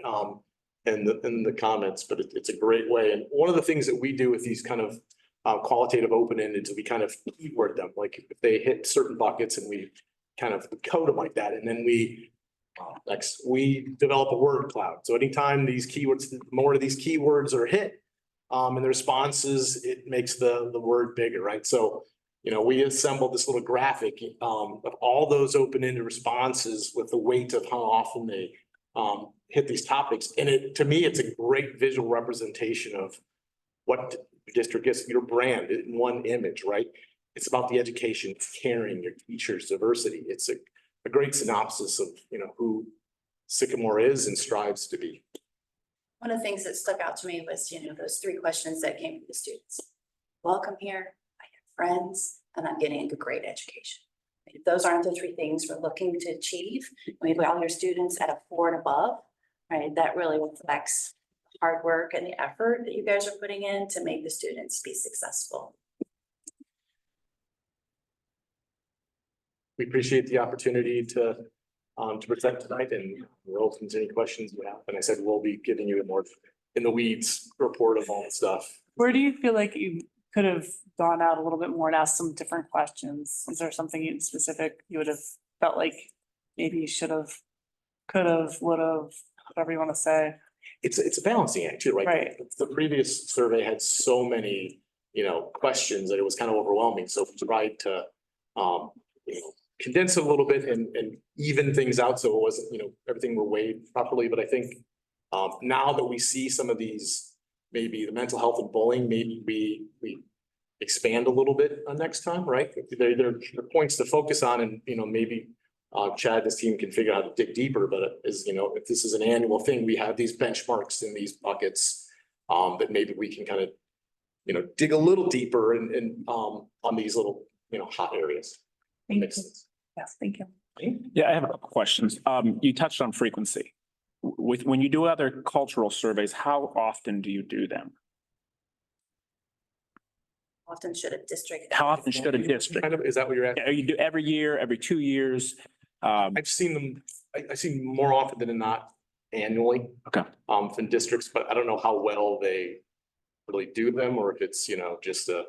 in the comments, but it's a great way. And one of the things that we do with these kind of qualitative open-ended is we kind of keyword them, like if they hit certain buckets, and we kind of code them like that, and then we develop a word cloud. So anytime these keywords, more of these keywords are hit in the responses, it makes the word bigger, right? So, you know, we assembled this little graphic of all those open-ended responses with the weight of how often they hit these topics. And to me, it's a great visual representation of what the district is, your brand in one image, right? It's about the education, caring, your teachers, diversity. It's a great synopsis of, you know, who Sycamore is and strives to be. One of the things that stuck out to me was, you know, those 3 questions that came from the students. Welcome here, I have friends, and I'm getting a great education. If those aren't the 3 things we're looking to achieve, when you have all your students at a 4 and above, right, that really reflects the hard work and the effort that you guys are putting in to make the students be successful. We appreciate the opportunity to present tonight, and we'll open to any questions you have. And I said, we'll be giving you a more in the weeds report of all the stuff. Where do you feel like you could have gone out a little bit more and asked some different questions? Is there something in specific you would have felt like maybe you should have, could have, would have, whatever you want to say? It's a balancing act too, right? Right. The previous survey had so many, you know, questions that it was kind of overwhelming. So we tried to, you know, condense it a little bit and even things out. So it wasn't, you know, everything were weighed properly. But I think now that we see some of these, maybe the mental health and bullying, maybe we expand a little bit next time, right? There are points to focus on, and, you know, maybe Chad, this team can figure out how to dig deeper, but as you know, if this is an annual thing, we have these benchmarks in these buckets that maybe we can kind of, you know, dig a little deeper and on these little, you know, hot areas. Thank you. Yes, thank you. Yeah, I have a couple questions. You touched on frequency. When you do other cultural surveys, how often do you do them? Often should a district? How often should a district? Kind of, is that what you're asking? Yeah, you do every year, every 2 years? I've seen them, I've seen more often than not annually. Okay. From districts, but I don't know how well they really do them, or if it's, you know, just a.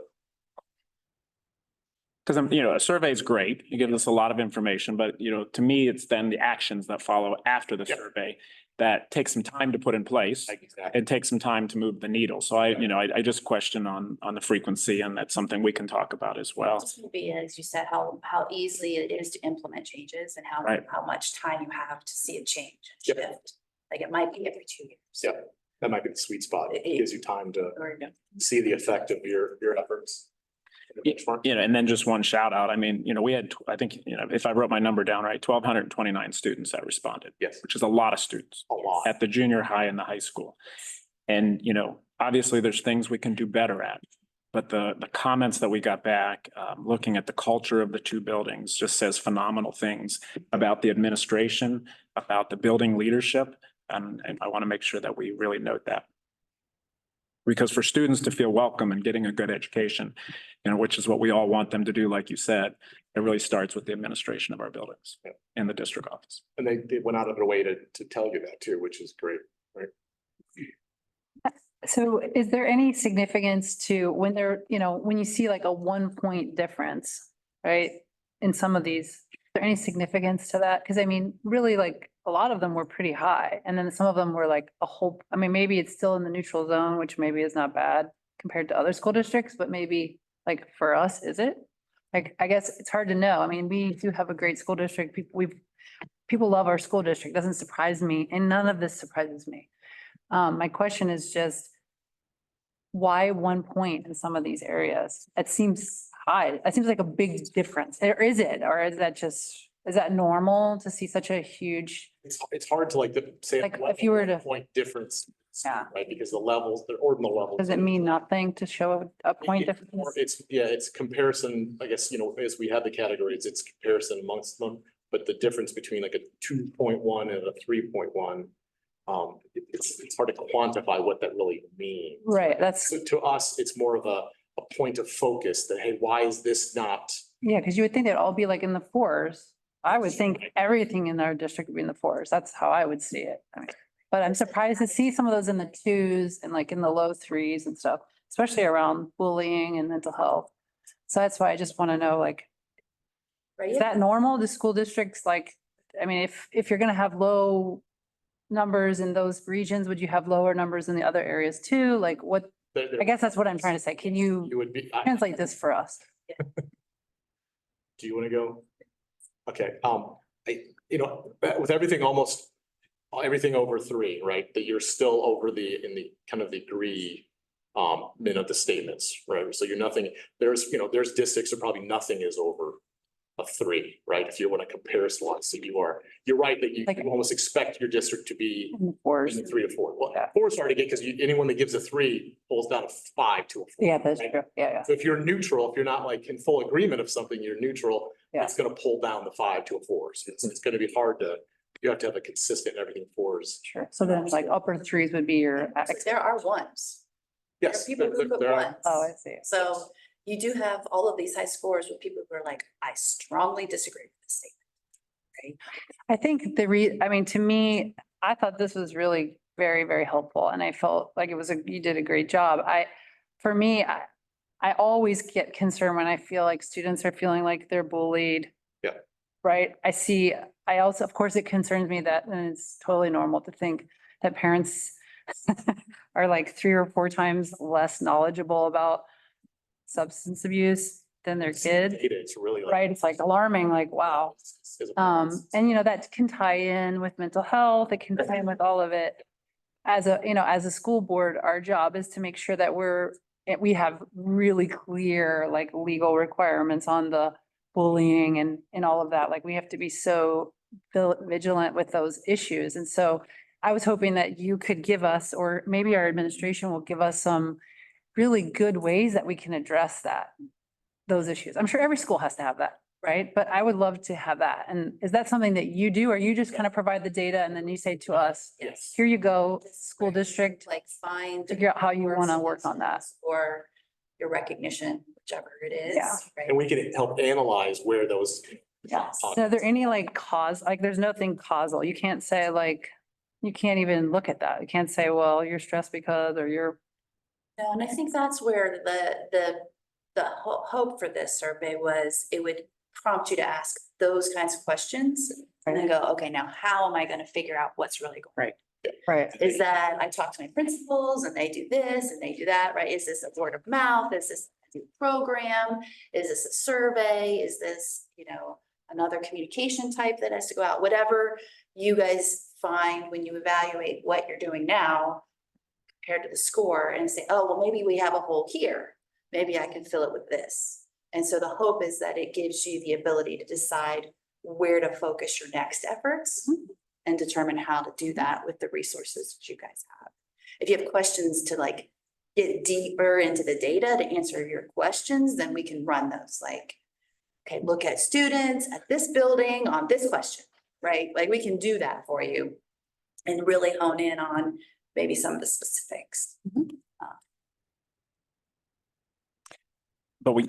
Because you know, a survey is great. You give us a lot of information, but you know, to me, it's then the actions that follow after the survey that take some time to put in place. Exactly. It takes some time to move the needle. So I just question on the frequency, and that's something we can talk about as well. Just gonna be, as you said, how easily it is to implement changes and Right. how much time you have to see a change, Yep. shift. Like it might be every 2 years. Yeah, that might be the sweet spot. It gives you time to see the effect of your efforts. You know, and then just one shout out. I mean, you know, we had, I think, you know, if I wrote my number down right, 1,229 students that responded. Yes. Which is a lot of students. A lot. At the junior high and the high school. And, you know, obviously there's things we can do better at. But the comments that we got back, looking at the culture of the 2 buildings, just says phenomenal things about the administration, about the building leadership. And I want to make sure that we really note that. Because for students to feel welcome and getting a good education, which is what we all want them to do, like you said, it really starts with the administration of our buildings and the district office. And they went out of their way to tell you that too, which is great, right? So is there any significance to when they're, when you see like a 1 point difference, right? In some of these, is there any significance to that? Because I mean, really like a lot of them were pretty high and then some of them were like maybe it's still in the neutral zone, which maybe is not bad compared to other school districts, but maybe like for us, is it? Like, I guess it's hard to know. I mean, we do have a great school district. People love our school district. Doesn't surprise me. And none of this surprises me. My question is just, why 1 point in some of these areas? It seems high. It seems like a big difference. Or is it? Or is that normal to see such a huge? It's hard to say. Like, if you were to- Point difference. Yeah. Right, because the levels, the ordinal levels. Does it mean nothing to show a point difference? It's comparison, I guess, as we have the categories, it's comparison amongst them, but the difference between like a 2.1 and a 3.1. It's hard to quantify what that really means. Right, So to us, it's more of a point of focus that, hey, why is this not? yeah, because you would think they'd all be like in the fours. I would think everything in our district would be in the fours. That's how I would see it. I mean, but I'm surprised to see some of those in the twos and like in the low threes and stuff, especially around bullying and mental health. So that's why I just want to know, like, is that normal? Do school districts if you're gonna have low numbers in those regions, would you have lower numbers in the other areas too? Like what, I guess that's what I'm trying to say. Can you translate this for us? Do you want to go? Okay, with everything everything over 3, right? That you're still over in the kind of the degree of the statements, right? So you're nothing, there's districts where probably nothing is over a 3, right? If you want to comparison line, so you're right that you almost expect your district to be in the 3 to 4. Well, 4 is hard to get because anyone that gives a 3 pulls down a 5 to a 4. Yeah, that's true. Yeah. So if you're neutral, if you're not like in full agreement of something, you're neutral, it's going to pull down the 5 to a 4. So it's going to be hard you have to have a consistent everything 4s. Sure. So then like upper threes would be your. There are ones. Yes. There are people who put ones. Oh, I see. So you do have all of these high scores with people who are like, I strongly disagree with this statement. Right? I think to me, I thought this was really very, very helpful and I felt like you did a great job. I always get concerned when I feel like students are feeling like they're bullied. Yeah. Right? Of course, it concerns me that, and it's totally normal to think that parents are like 3 or 4 times less knowledgeable about substance abuse than their kid. It's really Right? It's like alarming, like, wow. And that can tie in with mental health. It can tie in with all of it. As a school board, our job is to make sure that we have really clear, like legal requirements on the bullying and all of that. Like we have to be so vigilant with those issues. And so I was hoping that you could give us, or maybe our administration will give us some really good ways that we can address those issues. I'm sure every school has to have that, right? But I would love to have that. And is that something that you do, or you just kind of provide the data and then you say to us, Yes. here you go, school district, Like find. figure out how you want to work on that. Or your recognition, whichever it is. Yeah. Right? And we can help analyze where those. Yeah. So are there any there's nothing causal. You can't say you can't even look at that. You can't say, well, you're stressed because, or you're. No, and I think that's where the hope for this survey was it would prompt you to ask those kinds of questions and then go, okay, now how am I going to figure out what's really going on? Right. Is that I talk to my principals and they do this and they do that, right? Is this a word of mouth? Is this a new program? Is this a survey? Is this, another communication type that has to go out? Whatever you guys find when you evaluate what you're doing now compared to the score and say, oh, well, maybe we have a hole here. Maybe I can fill it with this. And so the hope is that it gives you the ability to decide where to focus your next efforts and determine how to do that with the resources that you guys have. If you have questions to get deeper into the data to answer your questions, then we can run those okay, look at students at this building on this question, right? Like we can do that for you and really hone in on maybe some of the specifics. but we,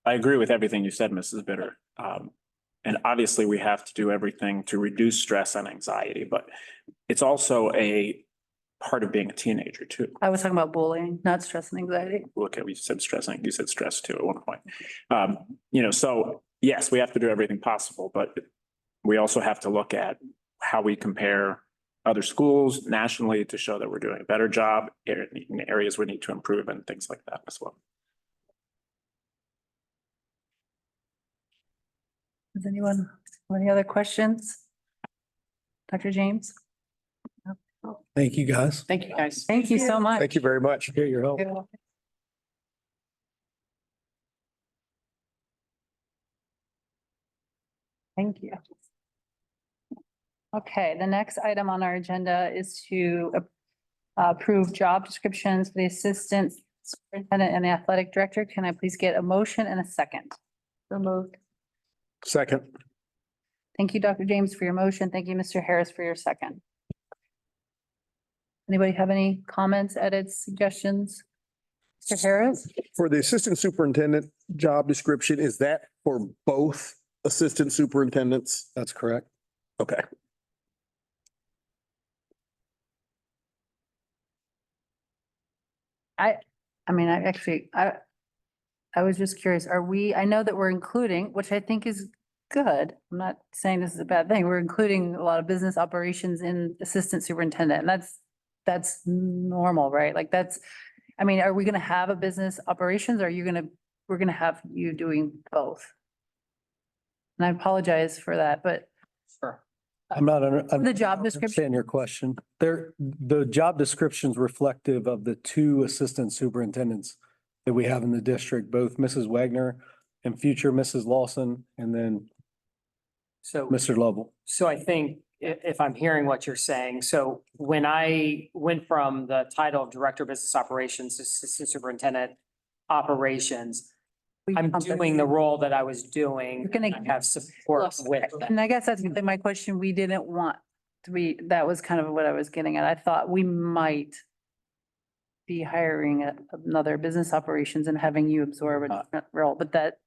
I agree with everything you said, Mrs. Bitter. And obviously we have to do everything to reduce stress and anxiety, but it's also a part of being a teenager too. I was talking about bullying, not stress and anxiety. Okay, we said stressing, you said stress too at one point. So yes, we have to do everything possible, but we also have to look at how we compare other schools nationally to show that we're doing a better job in areas we need to improve and things like that as well. Does anyone, any other questions? Dr. James? Thank you, guys. Thank you, guys. Thank you so much. Thank you very much. Appreciate your help. Thank you. Okay, the next item on our agenda is to approve job descriptions for the assistant superintendent and the athletic director. Can I please get a motion and a second? So moved. Second. Thank you, Dr. James, for your motion. Thank you, Mr. Harris, for your second. Anybody have any comments, edits, suggestions? Mr. Harris? For the assistant superintendent job description, is that for both assistant superintendents? That's correct. Okay. I mean, I was just curious, I know that we're including, which I think is good. I'm not saying this is a bad thing. We're including a lot of business operations in assistant superintendent, and that's normal, right? Like I mean, are we gonna have a business operations? Or we're gonna have you doing both? And I apologize for that, but Sure. I'm not. The job description? Understand your question. The job description's reflective of the two assistant superintendents that we have in the district, both Mrs. Wagner and future Mrs. Lawson, and then So. Mr. Lovell. So I think if I'm hearing what you're saying, so when I went from the title of Director of Business Operations to Assistant Superintendent Operations, I'm doing the role that I was doing. You're gonna- and I have support with that. And I guess that's my question. We didn't want to be, that was kind of what I was getting at. I thought we might be hiring another business operations and having you absorb a different role, but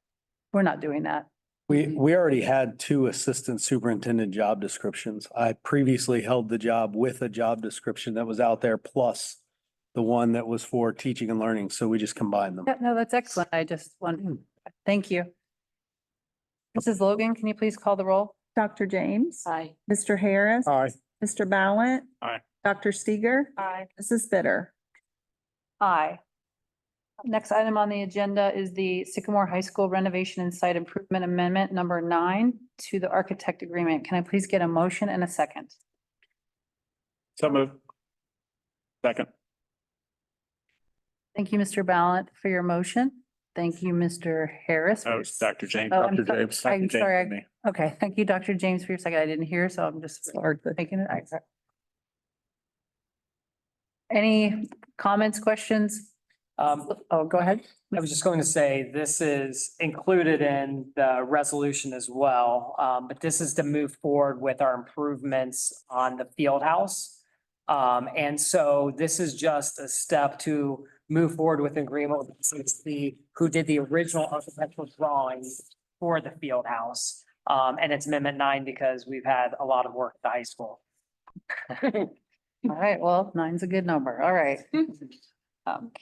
we're not doing that. We already had two assistant superintendent job descriptions. I previously held the job with a job description that was out there, plus the one that was for teaching and learning. So we just combined them. Yeah, no, that's excellent. I just want, thank you. Mrs. Logan, can you please call the roll? Dr. James. Aye. Mr. Harris. Aye. Mr. Ballant. Aye. Dr. Steger. Aye. Mrs. Bitter. Aye. Next item on the agenda is the Sycamore High School renovation and site improvement amendment number 9 to the architect agreement. Can I please get a motion and a second? So moved. Second. Thank you, Mr. Ballant, for your motion. Thank you, Mr. Harris. Oh, it's Dr. James. Oh, I'm Dr. sorry. James. Dr. I'm James sorry. for me. Okay, thank you, Dr. James, for your second. I didn't hear, so I'm just making it. Any comments, questions? Oh, go ahead. I was just going to say, this is included in the resolution as well, but this is to move forward with our improvements on the field house. And so this is just a step to move forward with agreement with CSC, who did the original architectural drawings for the field house. And it's Amendment 9 because we've had a lot of work at the high school. All right, well, 9's a good number. All right.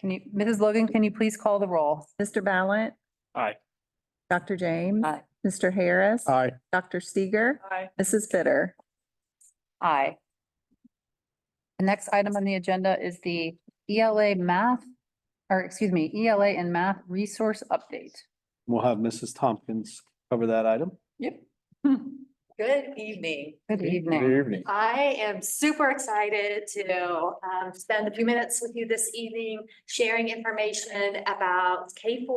Mrs. Logan, can you please call the roll? Mr. Ballant. Aye. Dr. James. Aye. Mr. Harris. Aye. Dr. Steger. Aye. Mrs. Bitter. Aye. The next item on the agenda is the ELA and math resource update. We'll have Mrs. Tompkins cover that item. Yep. Good evening. Good evening. Good evening. I am super excited to spend a few minutes with you this evening, sharing information about K-4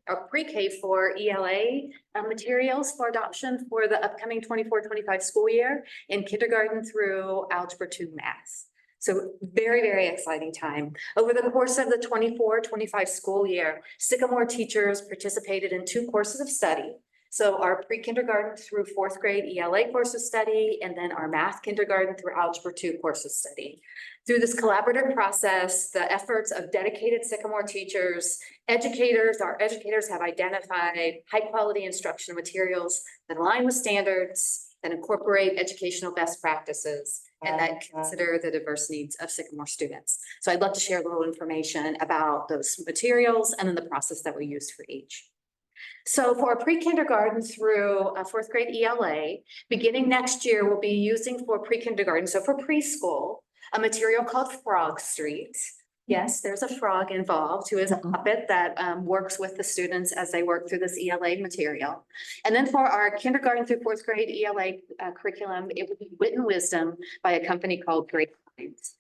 or pre-K-4 ELA materials for adoption for the upcoming 24-25 school year in kindergarten through Algebra 2 math. So very, very exciting time. Over the course of the 24-25 school year, Sycamore teachers participated in 2 courses of study. So our pre-kindergarten through fourth grade ELA courses study, and then our math kindergarten through Algebra 2 courses study. Through this collaborative process, the efforts of dedicated Sycamore teachers, our educators have identified high-quality instructional materials that align with standards, that incorporate educational best practices, and that consider the diverse needs of Sycamore students. So I'd love to share a little information about those materials and then the process that we use for each. So for pre-kindergarten through fourth grade ELA, beginning next year, we'll be using for pre-kindergarten, so for preschool, a material called Frog Street. Yes, there's a frog involved who is a puppet that works with the students as they work through this ELA material. And then for our kindergarten through fourth grade ELA curriculum, it would be Wit and Wisdom by a company called Great Minds.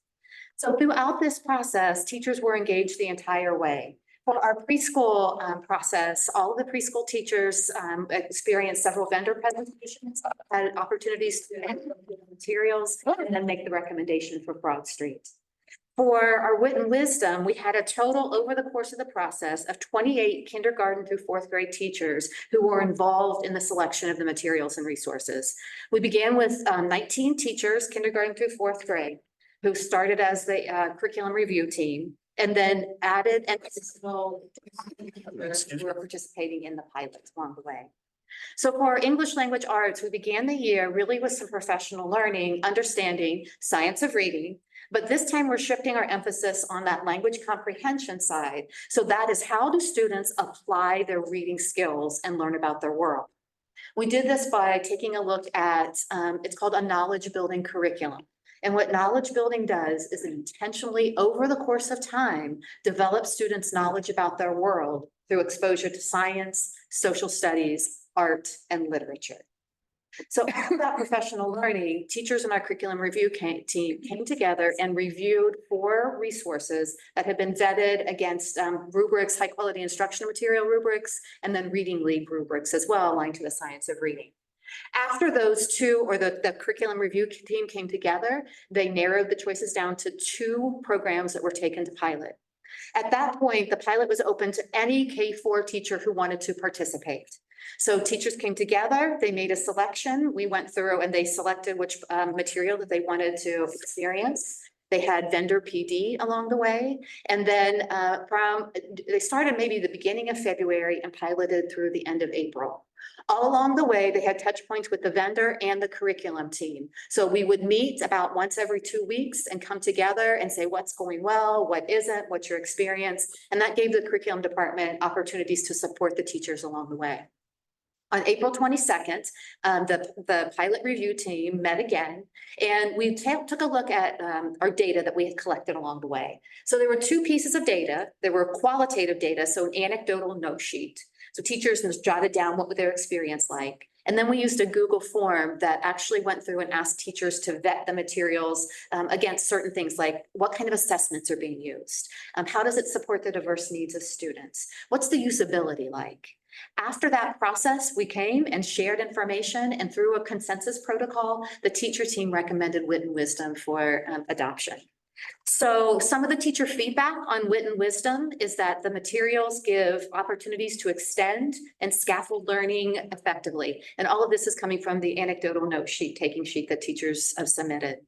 So throughout this process, teachers were engaged the entire way. For our preschool process, all of the preschool teachers experienced several vendor presentations, had opportunities to materials, and then make the recommendation for Frog Street. For our Wit and Wisdom, we had a total over the course of the process of 28 kindergarten through fourth grade teachers who were involved in the selection of the materials and resources. We began with 19 teachers, kindergarten through fourth grade, who started as the curriculum review team, and then added an additional who were participating in the pilots along the way. So for English language arts, we began the year really with some professional learning, understanding, science of reading, but this time we're shifting our emphasis on that language comprehension side. So that is, how do students apply their reading skills and learn about their world? We did this by taking a look at, it's called a knowledge building curriculum. And what knowledge building does is intentionally, over the course of time, develop students' knowledge about their world through exposure to science, social studies, art, and literature. So after that professional learning, teachers in our curriculum review team came together and reviewed 4 resources that had been vetted against rubrics, high quality instructional material rubrics, and then reading league rubrics as well, aligned to the science of reading. After those two, or the curriculum review team came together, they narrowed the choices down to 2 programs that were taken to pilot. At that point, the pilot was open to any K-4 teacher who wanted to participate. So teachers came together, they made a selection, we went through and they selected which material that they wanted to experience. They had vendor PD along the way. And then they started maybe the beginning of February and piloted through the end of April. All along the way, they had touch points with the vendor and the curriculum team. So we would meet about once every 2 weeks and come together and say what's going well, what isn't, what's your experience. And that gave the curriculum department opportunities to support the teachers along the way. On April 22nd, the pilot review team met again, and we took a look at our data that we had collected along the way. So there were 2 pieces of data. There were qualitative data, so an anecdotal note sheet. So teachers just jotted down what their experience like. And then we used a Google form that actually went through and asked teachers to vet the materials against certain things like what kind of assessments are being used? How does it support the diverse needs of students? What's the usability like? After that process, we came and shared information, and through a consensus protocol, the teacher team recommended Wit and Wisdom for adoption. So some of the teacher feedback on Wit and Wisdom is that the materials give opportunities to extend and scaffold learning effectively. And all of this is coming from the anecdotal note sheet, taking sheet that teachers have submitted.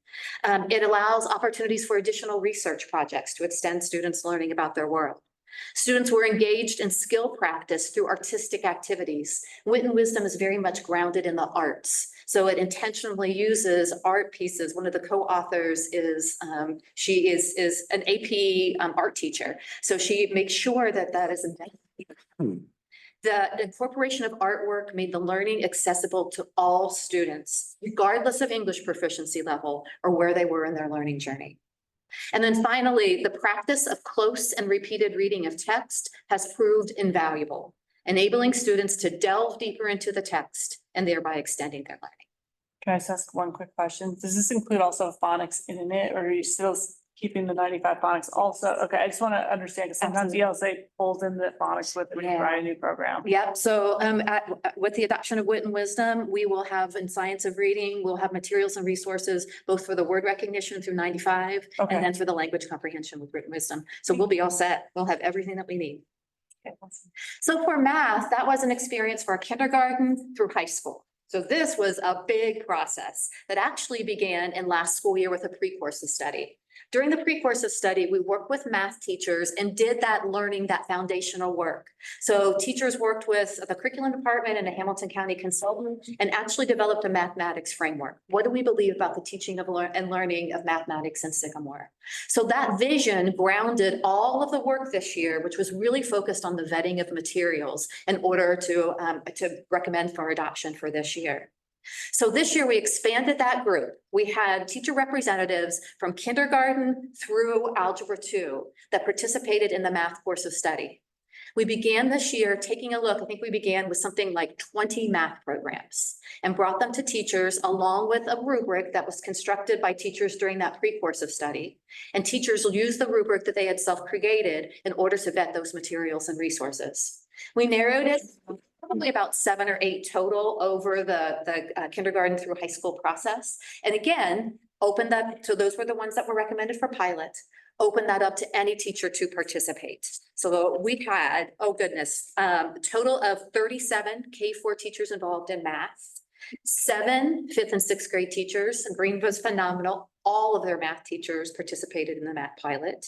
It allows opportunities for additional research projects to extend students' learning about their world. Students were engaged in skill practice through artistic activities. Wit and Wisdom is very much grounded in the arts. So it intentionally uses art pieces. One of the co-authors is, she is an AP art teacher. So she makes sure that that is embedded. The incorporation of artwork made the learning accessible to all students, regardless of English proficiency level or where they were in their learning journey. And then finally, the practice of close and repeated reading of text has proved invaluable, enabling students to delve deeper into the text and thereby extending their learning. Can I just ask one quick question? Does this include also phonics in it, or are you still keeping the 95 phonics also? Okay, I just want to understand, because sometimes ELSA pulls in the phonics with when you try a new program. Yep, so with the adoption of Wit and Wisdom, we will have in science of reading, we'll have materials and resources, both for the word recognition through 95, and then for the language comprehension with Wit and Wisdom. So we'll be all set. We'll have everything that we need. So for math, that was an experience for kindergarten through high school. So this was a big process that actually began in last school year with a pre-courses study. During the pre-courses study, we worked with math teachers and did that learning, that foundational work. So teachers worked with the curriculum department and a Hamilton County consultant and actually developed a mathematics framework. What do we believe about the teaching of and learning of mathematics in Sycamore? So that vision grounded all of the work this year, which was really focused on the vetting of materials in order to recommend for adoption for this year. So this year we expanded that group. We had teacher representatives from kindergarten through Algebra 2 that participated in the math course of study. We began this year taking a look, I think we began with something like 20 math programs and brought them to teachers along with a rubric that was constructed by teachers during that pre-course of study. And teachers will use the rubric that they had self-created in order to vet those materials and resources. We narrowed it probably about 7 or 8 total over the kindergarten through high school process. And again, opened that, so those were the ones that were recommended for pilot, open that up to any teacher to participate. So we had, oh goodness, a total of 37 K-4 teachers involved in math, 7 5th and 6th grade teachers, and Green was phenomenal. All of their math teachers participated in the math pilot.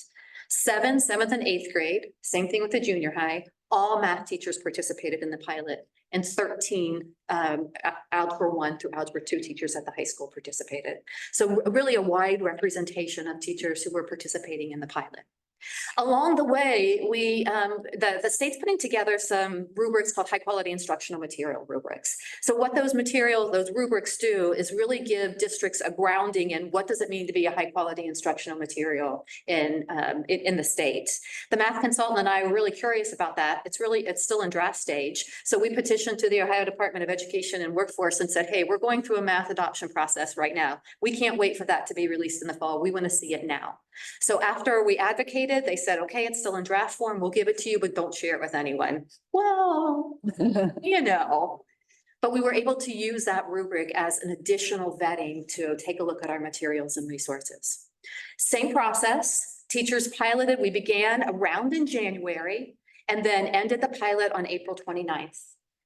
7 7th and 8th grade, same thing with the junior high. All math teachers participated in the pilot, and 13 Algebra 1 through Algebra 2 teachers at the high school participated. So really a wide representation of teachers who were participating in the pilot. Along the way, the state's putting together some rubrics called high quality instructional material rubrics. So what those materials, those rubrics do is really give districts a grounding in what does it mean to be a high quality instructional material in the state. The math consultant and I were really curious about that. It's still in draft stage. So we petitioned to the Ohio Department of Education and Workforce and said, hey, we're going through a math adoption process right now. We can't wait for that to be released in the fall. We want to see it now. So after we advocated, they said, okay, it's still in draft form. We'll give it to you, but don't share it with anyone. Well, you know, but we were able to use that rubric as an additional vetting to take a look at our materials and resources. Same process, teachers piloted. We began around in January and then ended the pilot on April 29th.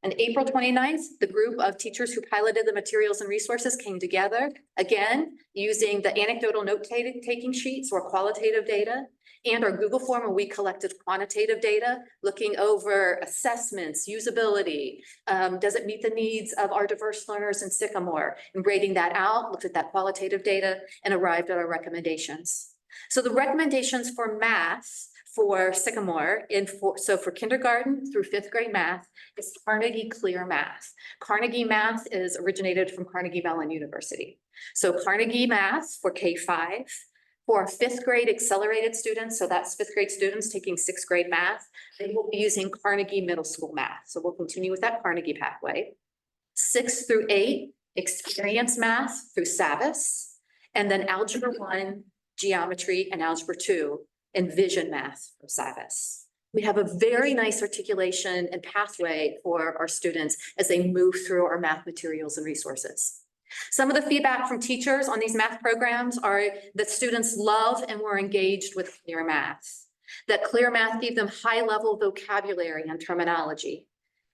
On April 29th, the group of teachers who piloted the materials and resources came together, again, using the anecdotal note-taking sheets or qualitative data and our Google form where we collected quantitative data, looking over assessments, usability, does it meet the needs of our diverse learners in Sycamore, and grading that out, looked at that qualitative data and arrived at our recommendations. So the recommendations for math for Sycamore so for kindergarten through 5th grade math is Carnegie Clear Math. Carnegie Math is originated from Carnegie Mellon University. So Carnegie Math for K-5, for 5th grade accelerated students, so that's 5th grade students taking 6th grade math, they will be using Carnegie Middle School Math. So we'll continue with that Carnegie pathway. 6 through 8, experience math through Savvis, and then Algebra 1, geometry, and Algebra 2, and vision math for Savvis. We have a very nice articulation and pathway for our students as they move through our math materials and resources. Some of the feedback from teachers on these math programs are that students love and were engaged with Clear Math, that Clear Math gave them high-level vocabulary and terminology.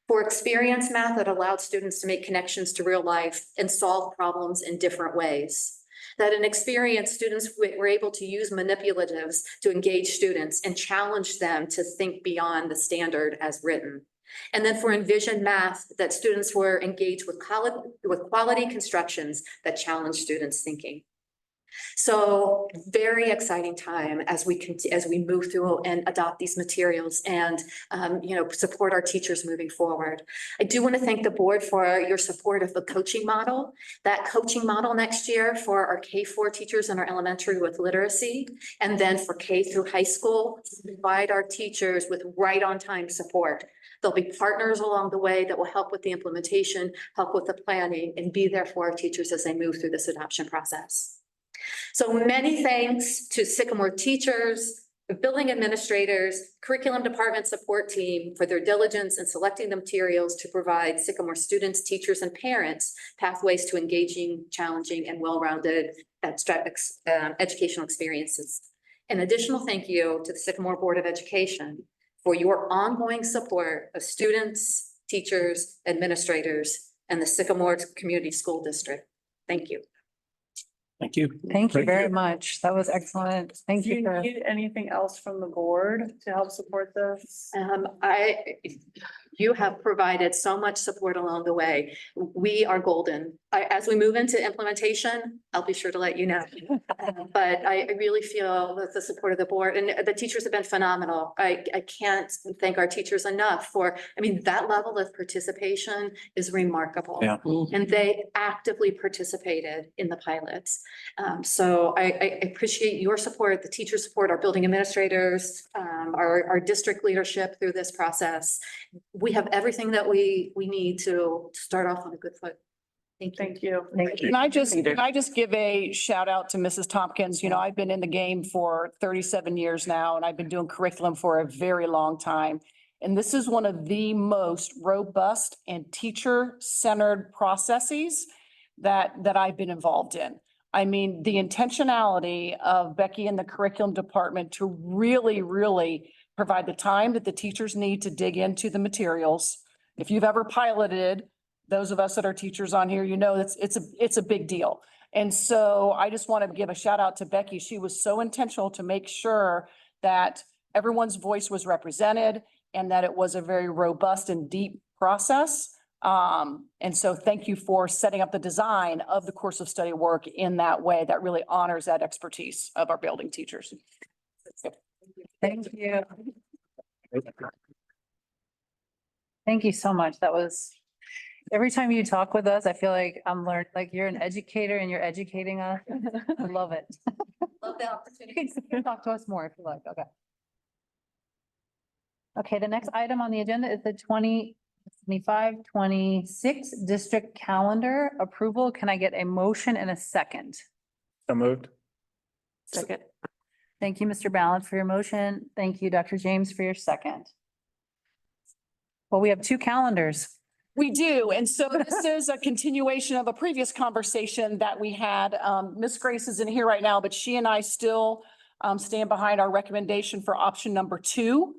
For experience math, it allowed students to make connections to real life and solve problems in different ways. That in experience, students were able to use manipulatives to engage students and challenge them to think beyond the standard as written. And then for Envision Math, that students were engaged with quality constructions that challenge students' thinking. So very exciting time as we move through and adopt these materials and support our teachers moving forward. I do want to thank the board for your support of the coaching model. That coaching model next year for our K-4 teachers in our elementary with literacy, and then for K through high school, provide our teachers with right on time support. There'll be partners along the way that will help with the implementation, help with the planning, and be there for our teachers as they move through this adoption process. So many thanks to Sycamore teachers, the building administrators, curriculum department support team for their diligence in selecting the materials to provide Sycamore students, teachers, and parents pathways to engaging, challenging, and well-rounded educational experiences. An additional thank you to the Sycamore Board of Education for your ongoing support of students, teachers, administrators, and the Sycamore Community School District. Thank you. Thank you. Thank you very much. That was excellent. Thank Do you you for. need anything else from the board to help support this? You have provided so much support along the way. We are golden. As we move into implementation, I'll be sure to let you know. But I really feel that the support of the board and the teachers have been phenomenal. I can't thank our teachers enough for, I mean, that level of participation is remarkable. Yeah. And they actively participated in the pilots. So I appreciate your support, the teacher support, our building administrators, our district leadership through this process. We have everything that we need to start off on a good foot. Thank you. Thank you. Can I just give a shout out to Mrs. Tompkins? You know, I've been in the game for 37 years now, and I've been doing curriculum for a very long time. And this is one of the most robust and teacher-centered processes that I've been involved in. I mean, the intentionality of Becky and the curriculum department to really provide the time that the teachers need to dig into the materials. If you've ever piloted, those of us that are teachers on here, you know, it's a big deal. And so I just want to give a shout out to Becky. She was so intentional to make sure that everyone's voice was represented and that it was a very robust and deep process. And so thank you for setting up the design of the course of study work in that way that really honors that expertise of our building teachers. Thank you. Thank you so much. That was, every time you talk with us, I feel like I'm learning, like you're an educator and you're educating us. I love it. Love the opportunity. You can talk to us more if you like. Okay. Okay, the next item on the agenda is the 2025-26 district calendar approval. Can I get a motion and a second? So moved. Second. Thank you, Mr. Ballant, for your motion. Thank you, Dr. James, for your second. Well, we have two calendars. We do. And so this is a continuation of a previous conversation that we had. Miss Grace isn't here right now, but she and I still stand behind our recommendation for option number 2.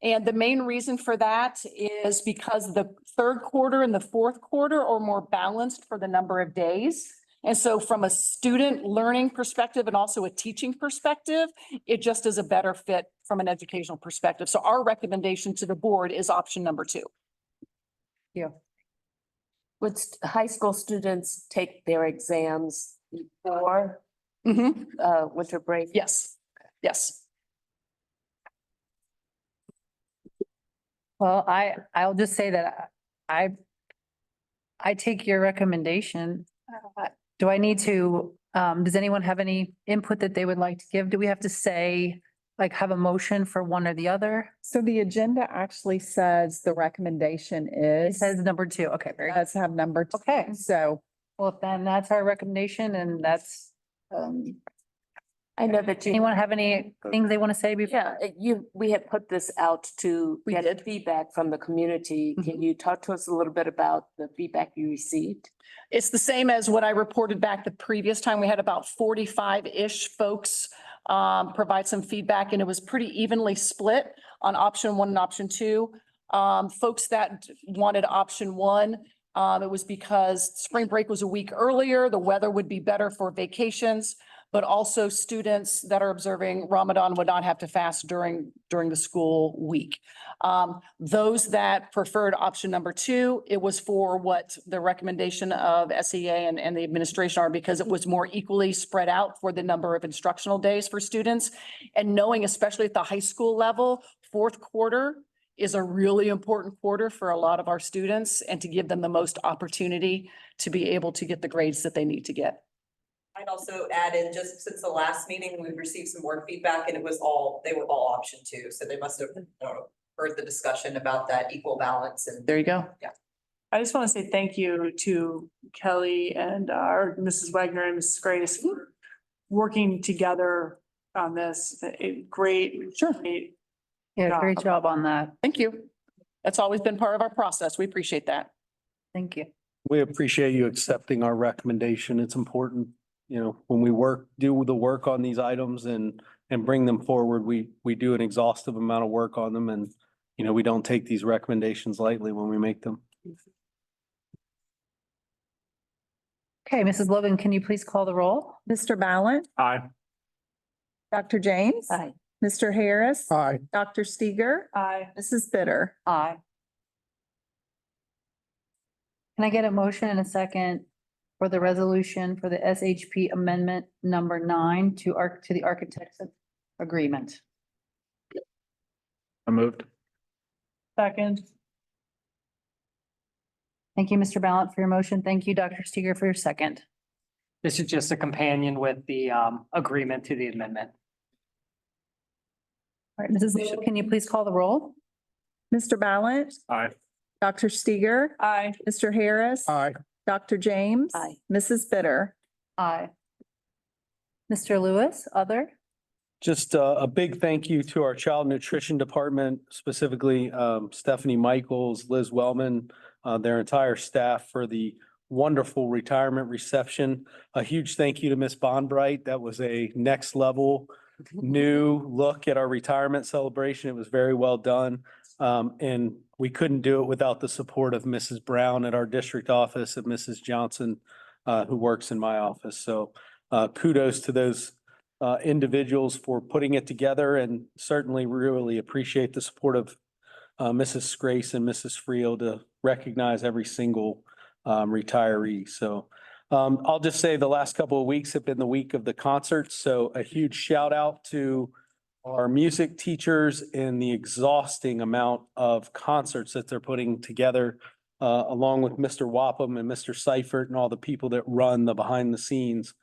And the main reason for that is because the third quarter and the fourth quarter are more balanced for the number of days. And so from a student learning perspective and also a teaching perspective, it just is a better fit from an educational perspective. So our recommendation to the board is option number 2. Yeah. Would high school students take their exams before winter break? Yes, yes. Well, I'll just say that I take your recommendation. Do I need to, does anyone have any input that they would like to give? Do we have to say, like, have a motion for one or the other? So the agenda actually says the recommendation It is. says number 2. Okay, very good. Does have number 2. Okay. So Well, then that's our recommendation and that's, I know that anyone have any things they want to say before? Yeah, we had put this out to We get did. feedback from the community. Can you talk to us a little bit about the feedback you received? It's the same as what I reported back the previous time. We had about 45-ish folks provide some feedback, and it was pretty evenly split on option 1 and option 2. Folks that wanted option 1, it was because spring break was a week earlier, the weather would be better for vacations, but also students that are observing Ramadan would not have to fast during the school week. Those that preferred option number 2, it was for what the recommendation of SEA and the administration are, because it was more equally spread out for the number of instructional days for students. And knowing, especially at the high school level, fourth quarter is a really important quarter for a lot of our students, and to give them the most opportunity to be able to get the grades that they need to get. I'd also add in, just since the last meeting, we've received some more feedback and it was they were all option 2. So they must have heard the discussion about that equal balance and. There you go. Yeah. I just want to say thank you to Kelly and our Mrs. Wagner and Mrs. Grace for working together on this. Great. Yeah, great job on that. Thank you. That's always been part of our process. We appreciate that. Thank you. We appreciate you accepting our recommendation. It's important, you know, when we do the work on these items and bring them forward, we do an exhaustive amount of work on them, and you know, we don't take these recommendations lightly when we make them. Okay, Mrs. Logan, can you please call the roll? Mr. Ballant, Aye. Dr. James. Aye. Mr. Harris. Aye. Dr. Steger. Aye. Mrs. Bitter. Aye. Can I get a motion and a second for the resolution for the SHP amendment number 9 to the architects agreement? I moved. Second. Thank you, Mr. Ballant, for your motion. Thank you, Dr. Steger, for your second. This is just a companion with the agreement to the amendment. All right, Mrs. Logan, can you please call the roll? Mr. Ballant, Aye. Dr. Steger. Aye. Mr. Harris. Aye. Dr. James. Aye. Mrs. Bitter. Aye. Mr. Lewis, other? Just a big thank you to our child nutrition department, specifically Stephanie Michaels, Liz Wellman, their entire staff for the wonderful retirement reception. A huge thank you to Miss Bondbright. That was a next level new look at our retirement celebration. It was very well done. And we couldn't do it without the support of Mrs. Brown at our district office and Mrs. Johnson, who works in my office. So kudos to those individuals for putting it together, and certainly really appreciate the support of Mrs. Grace and Mrs. Frio to recognize every single retiree. So I'll just say the last couple of weeks have been the week of the concerts. So a huge shout out to our music teachers and the exhausting amount of concerts that they're putting together, along with Mr. Wapham and Mr. Seifert and all the people that run the behind the scenes.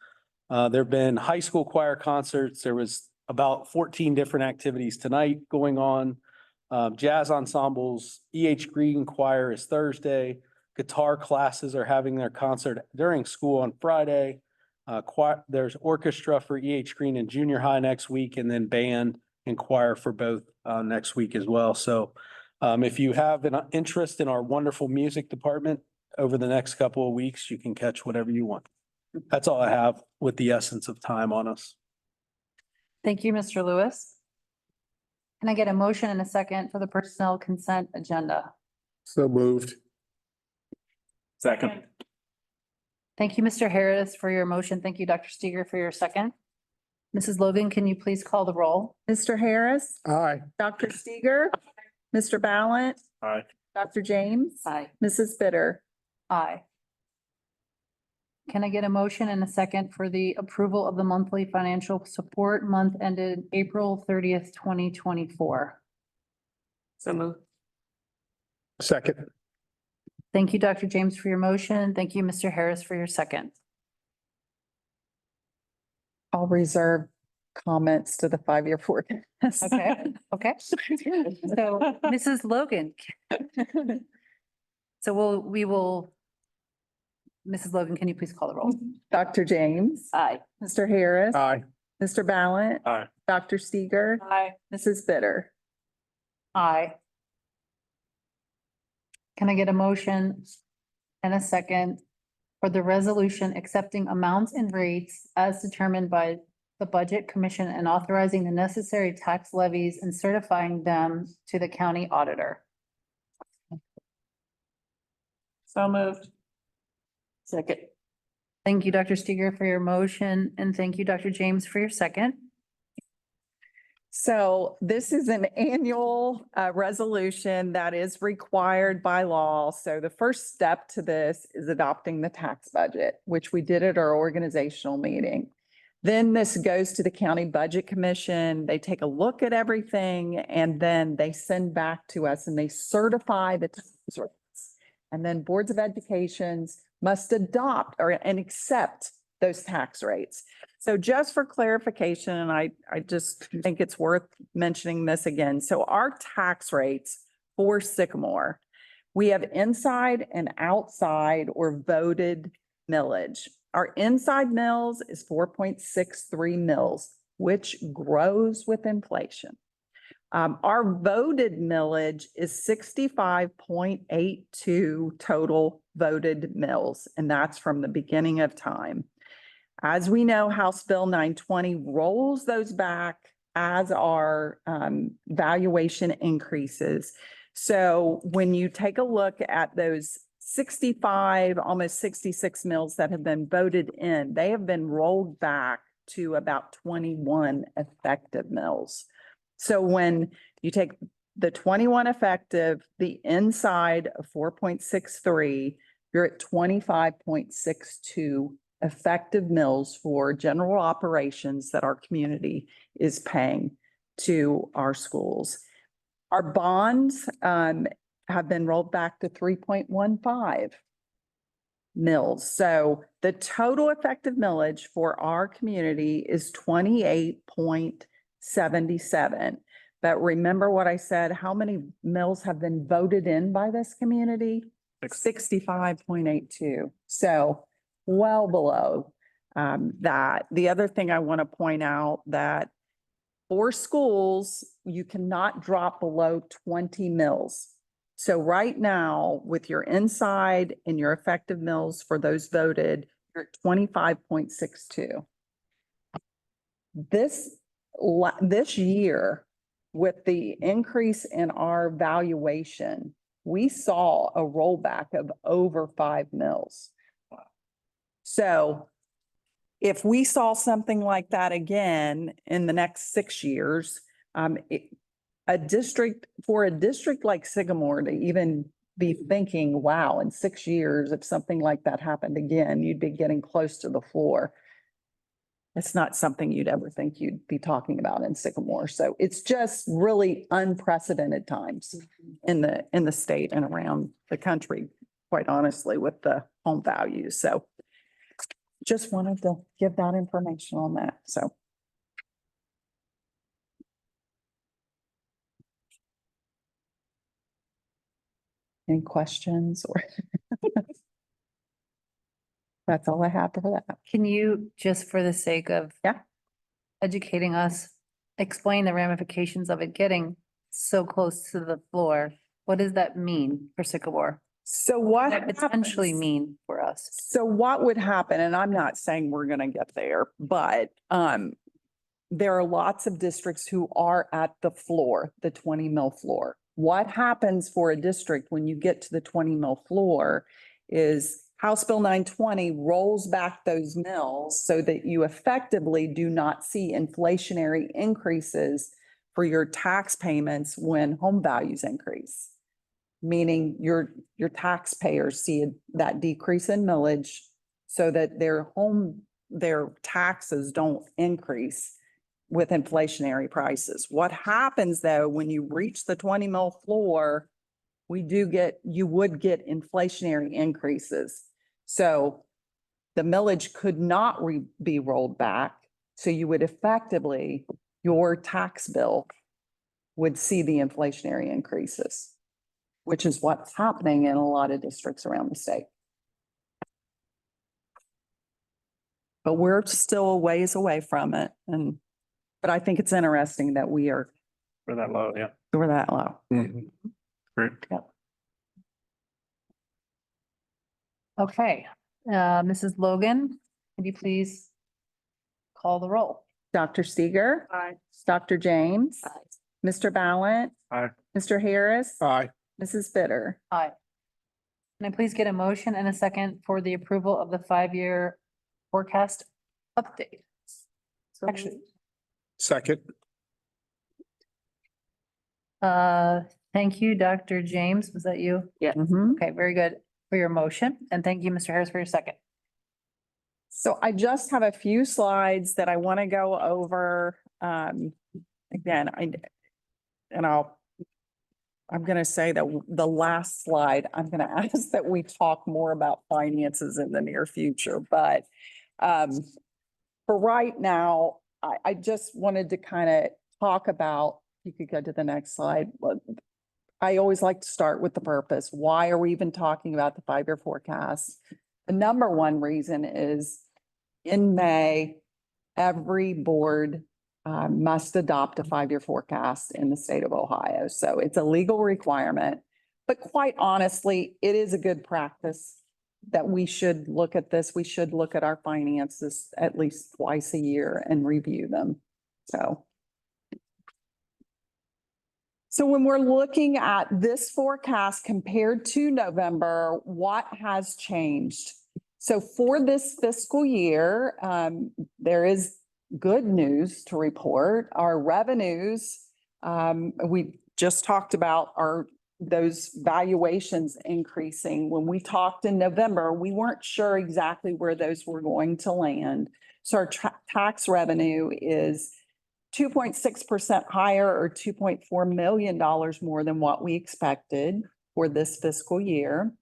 There've been high school choir concerts. There was about 14 different activities tonight going on. Jazz ensembles, E.H. Green Choir is Thursday. Guitar classes are having their concert during school on Friday. There's orchestra for E.H. Green and junior high next week, and then band and choir for both next week as well. So if you have an interest in our wonderful music department over the next couple of weeks, you can catch whatever you want. That's all I have with the essence of time on us. Thank you, Mr. Lewis. Can I get a motion and a second for the personnel consent agenda? So moved. Second. Thank you, Mr. Harris, for your motion. Thank you, Dr. Steger, for your second. Mrs. Logan, can you please call the roll? Mr. Harris. Aye. Dr. Steger. Mr. Ballant. Aye. Dr. James. Aye. Mrs. Bitter. Aye. Can I get a motion and a second for the approval of the monthly financial support month ended April 30th, 2024? So moved. Second. Thank you, Dr. James, for your motion. Thank you, Mr. Harris, for your second. I'll reserve comments to the 5-year forecast. Okay, okay. So Mrs. Logan. So we will, Mrs. Logan, can you please call the roll? Dr. James. Aye. Mr. Harris. Aye. Mr. Ballant. Aye. Dr. Steger. Aye. Mrs. Bitter. Aye. Can I get a motion and a second for the resolution accepting amounts and rates as determined by the Budget Commission and authorizing the necessary tax levies and certifying them to the county auditor? So moved. Second. Thank you, Dr. Steger, for your motion, and thank you, Dr. James, for your second. So this is an annual resolution that is required by law. So the first step to this is adopting the tax budget, which we did at our organizational meeting. Then this goes to the County Budget Commission. They take a look at everything and then they send back to us and they certify the tax rates. And then boards of educations must adopt and accept those tax rates. So just for clarification, and I just think it's worth mentioning this again. So our tax rates for Sycamore, we have inside and outside or voted millage. Our inside mills is 4.63 mils, which grows with inflation. Our voted millage is 65.82 total voted mills, and that's from the beginning of time. As we know, House Bill 920 rolls those back as our valuation increases. So when you take a look at those 65, almost 66 mills that have been voted in, they have been rolled back to about 21 effective mills. So when you take the 21 effective, the inside of 4.63, you're at 25.62 effective mills for general operations that our community is paying to our schools. Our bonds have been rolled back to 3.15 mills. So the total effective millage for our community is 28.77. But remember what I said, how many mills have been voted in by this community? 65.82. So well below that. The other thing I want to point out that for schools, you cannot drop below 20 mills. So right now, with your inside and your effective mills for those voted, you're at 25.62. This year, with the increase in our valuation, we saw a rollback of over 5 mills. So if we saw something like that again in the next 6 years, a district like Sycamore to even be thinking, wow, in 6 years, if something like that happened again, you'd be getting close to the floor. It's not something you'd ever think you'd be talking about in Sycamore. So it's just really unprecedented times in the state and around the country, quite honestly, with the home values. So just wanted to give that information on that. So. Any questions or? That's all I have for that. Can you, just for the sake of educating us, explain the ramifications of it getting so close to the floor? What does that mean for Sycamore? So what What potentially happens- mean for us? So what would happen, and I'm not saying we're gonna get there, but there are lots of districts who are at the floor, the 20 mil floor. What happens for a district when you get to the 20 mil floor is House Bill 920 rolls back those mills so that you effectively do not see inflationary increases for your tax payments when home values increase. Meaning your taxpayers see that decrease in millage so that their taxes don't increase with inflationary prices. What happens though, when you reach the 20 mil floor, you would get inflationary increases. So the millage could not be rolled back. So you would effectively, your tax bill would see the inflationary increases, which is what's happening in a lot of districts around the state. But we're still a ways away from it. But I think it's interesting that we're that low, yeah. that low. Great. Yep. Okay, Mrs. Logan, could you please call the roll? Dr. Seeger. Aye. Dr. James. Mr. Ballant. Aye. Mr. Harris. Aye. Mrs. Bitter. Aye. Can I please get a motion and a second for the approval of the 5-year forecast update? Actually, Second. thank you, Dr. James. Was that you? Yeah. Okay, very good for your motion. And thank you, Mr. Harris, for your second. So I just have a few slides that I want to go over. Again, I'm going to say that the last slide, I'm going to ask that we talk more about finances in the near future. But for right now, I just wanted to kind of talk about, you could go to the next slide. I always like to start with the purpose. Why are we even talking about the 5-year forecast? The number one reason is in May, every board must adopt a 5-year forecast in the state of Ohio. So it's a legal requirement, but quite honestly, it is a good practice that we should look at this. We should look at our finances at least twice a year and review them. So So when we're looking at this forecast compared to November, what has changed? So for this fiscal year, there is good news to report. Our revenues, we just talked about those valuations increasing. When we talked in November, we weren't sure exactly where those were going to land. So our tax revenue is 2.6% higher, or $2.4 million more than what we expected for this fiscal year.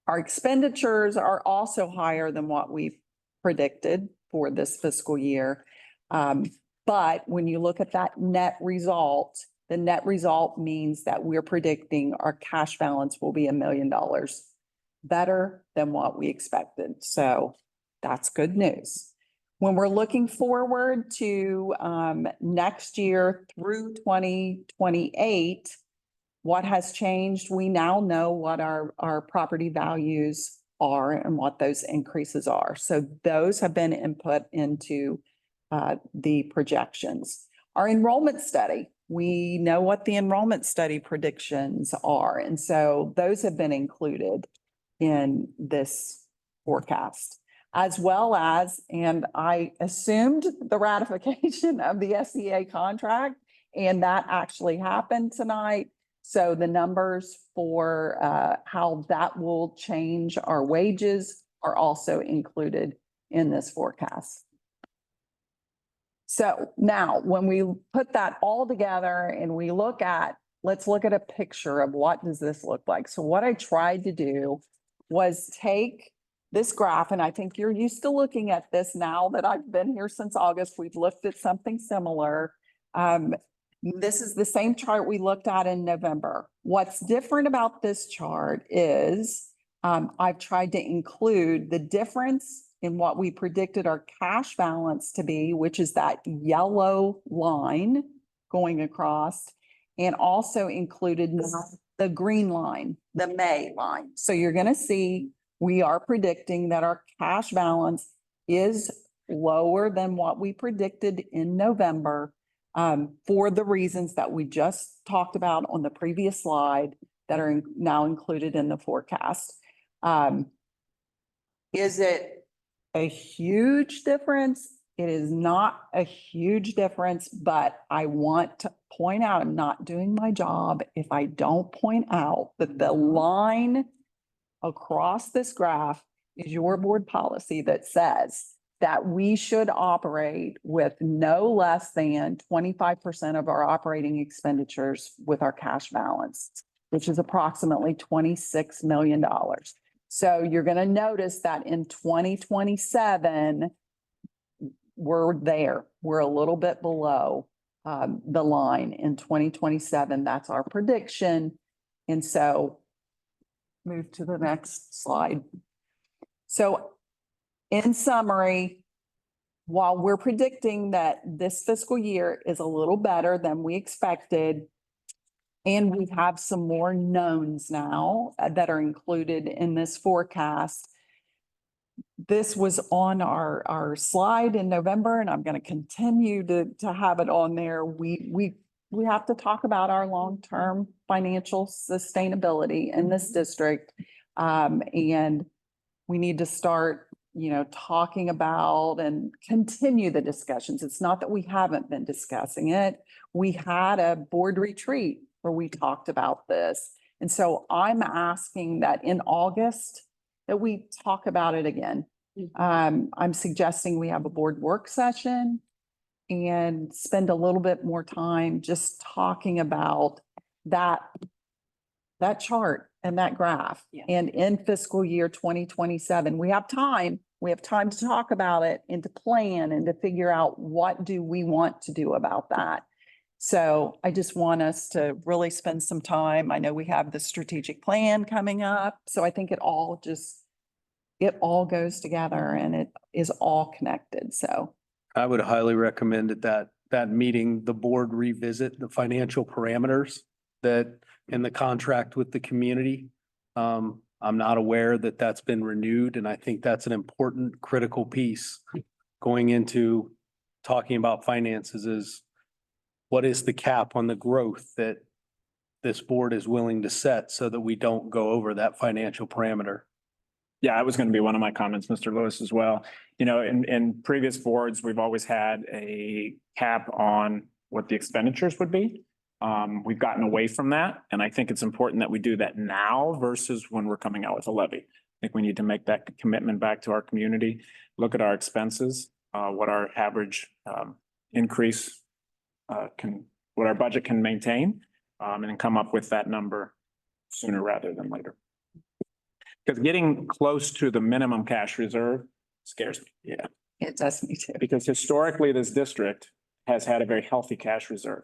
Our expenditures are also higher than what we predicted for this fiscal year. But when you look at that net result, the net result means that we're predicting our cash balance will be $1 million better than what we expected. So that's good news. When we're looking forward to next year through 2028, what has changed? We now know what our property values are and what those increases are. So those have been input into the projections. Our enrollment study, we know what the enrollment study predictions are. And so those have been included in this forecast, as well as, and I assumed the ratification of the SEA contract, and that actually happened tonight. So the numbers for how that will change our wages are also included in this forecast. So now when we put that all together and we look at, let's look at a picture of what does this look like. So what I tried to do was take this graph, and I think you're used to looking at this now that I've been here since August. We've looked at something similar. This is the same chart we looked at in November. What's different about this chart is I've tried to include the difference in what we predicted our cash balance to be, which is that yellow line going across, and also included the green line, the May line. So you're going to see we are predicting that our cash balance is lower than what we predicted in November for the reasons that we just talked about on the previous slide that are now included in the forecast. Is it a huge difference? It is not a huge difference, but I want to point out, I'm not doing my job if I don't point out that the line across this graph is your board policy that says that we should operate with no less than 25% of our operating expenditures with our cash balance, which is approximately $26 million. So you're going to notice that in 2027, we're there. We're a little bit below the line in 2027. That's our prediction. And so move to the next slide. So in summary, while we're predicting that this fiscal year is a little better than we expected, and we have some more knowns now that are included in this forecast, this was on our slide in November, and I'm going to continue to have it on there. We have to talk about our long-term financial sustainability in this district. And we need to start, talking about and continue the discussions. It's not that we haven't been discussing it. We had a board retreat where we talked about this. And so I'm asking that in August that we talk about it again. I'm suggesting we have a board work session and spend a little bit more time just talking about that chart and that graph. Yeah. And in fiscal year 2027, we have time. We have time to talk about it and to plan and to figure out what do we want to do about that. So I just want us to really spend some time. I know we have the strategic plan coming up. So I think it all goes together and it is all connected. So I would highly recommend that meeting, the board revisit the financial parameters that in the contract with the community. I'm not aware that that's been renewed, and I think that's an important critical piece going into talking about finances is what is the cap on the growth that this board is willing to set so that we don't go over that financial parameter. Yeah, it was going to be one of my comments, Mr. Lewis, as well. You know, in previous boards, we've always had a cap on what the expenditures would be. We've gotten away from that, and I think it's important that we do that now versus when we're coming out with a levy. I think we need to make that commitment back to our community, look at our expenses, what our average increase what our budget can maintain, and then come up with that number sooner rather than later. Because getting close to the minimum cash reserve scares me. Yeah. It does me too. Because historically, this district has had a very healthy cash reserve.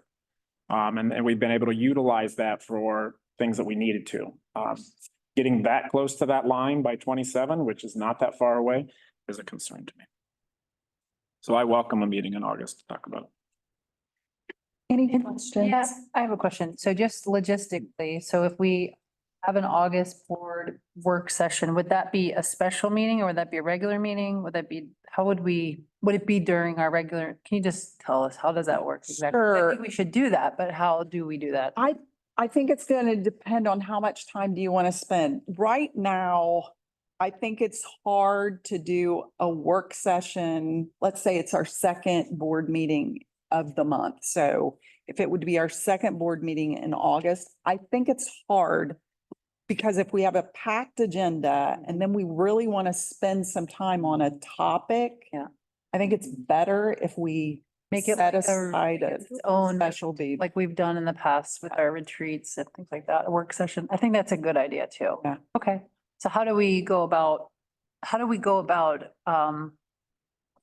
And we've been able to utilize that for things that we needed to. Getting that close to that line by 27, which is not that far away, is a concern to me. So I welcome a meeting in August to talk about it. Any questions? Yes, I have a question. So just logistically, so if we have an August board work session, would that be a special meeting or would that be a regular meeting? Would that be, would it be during our regular, can you just tell us, how does that work exactly? I Sure. think we should do that, but how do we do that? I think it's going to depend on how much time do you want to spend. Right now, I think it's hard to do a work session. Let's say it's our second board meeting of the month. So if it would be our second board meeting in August, I think it's hard because if we have a packed agenda and then we really want to spend some time on a topic, Yeah. I think it's better if we Make it set like aside a its own specialty. like we've done in the past with our retreats and things like that, a work session. I think that's a good idea too. Yeah. Okay, so how do we go about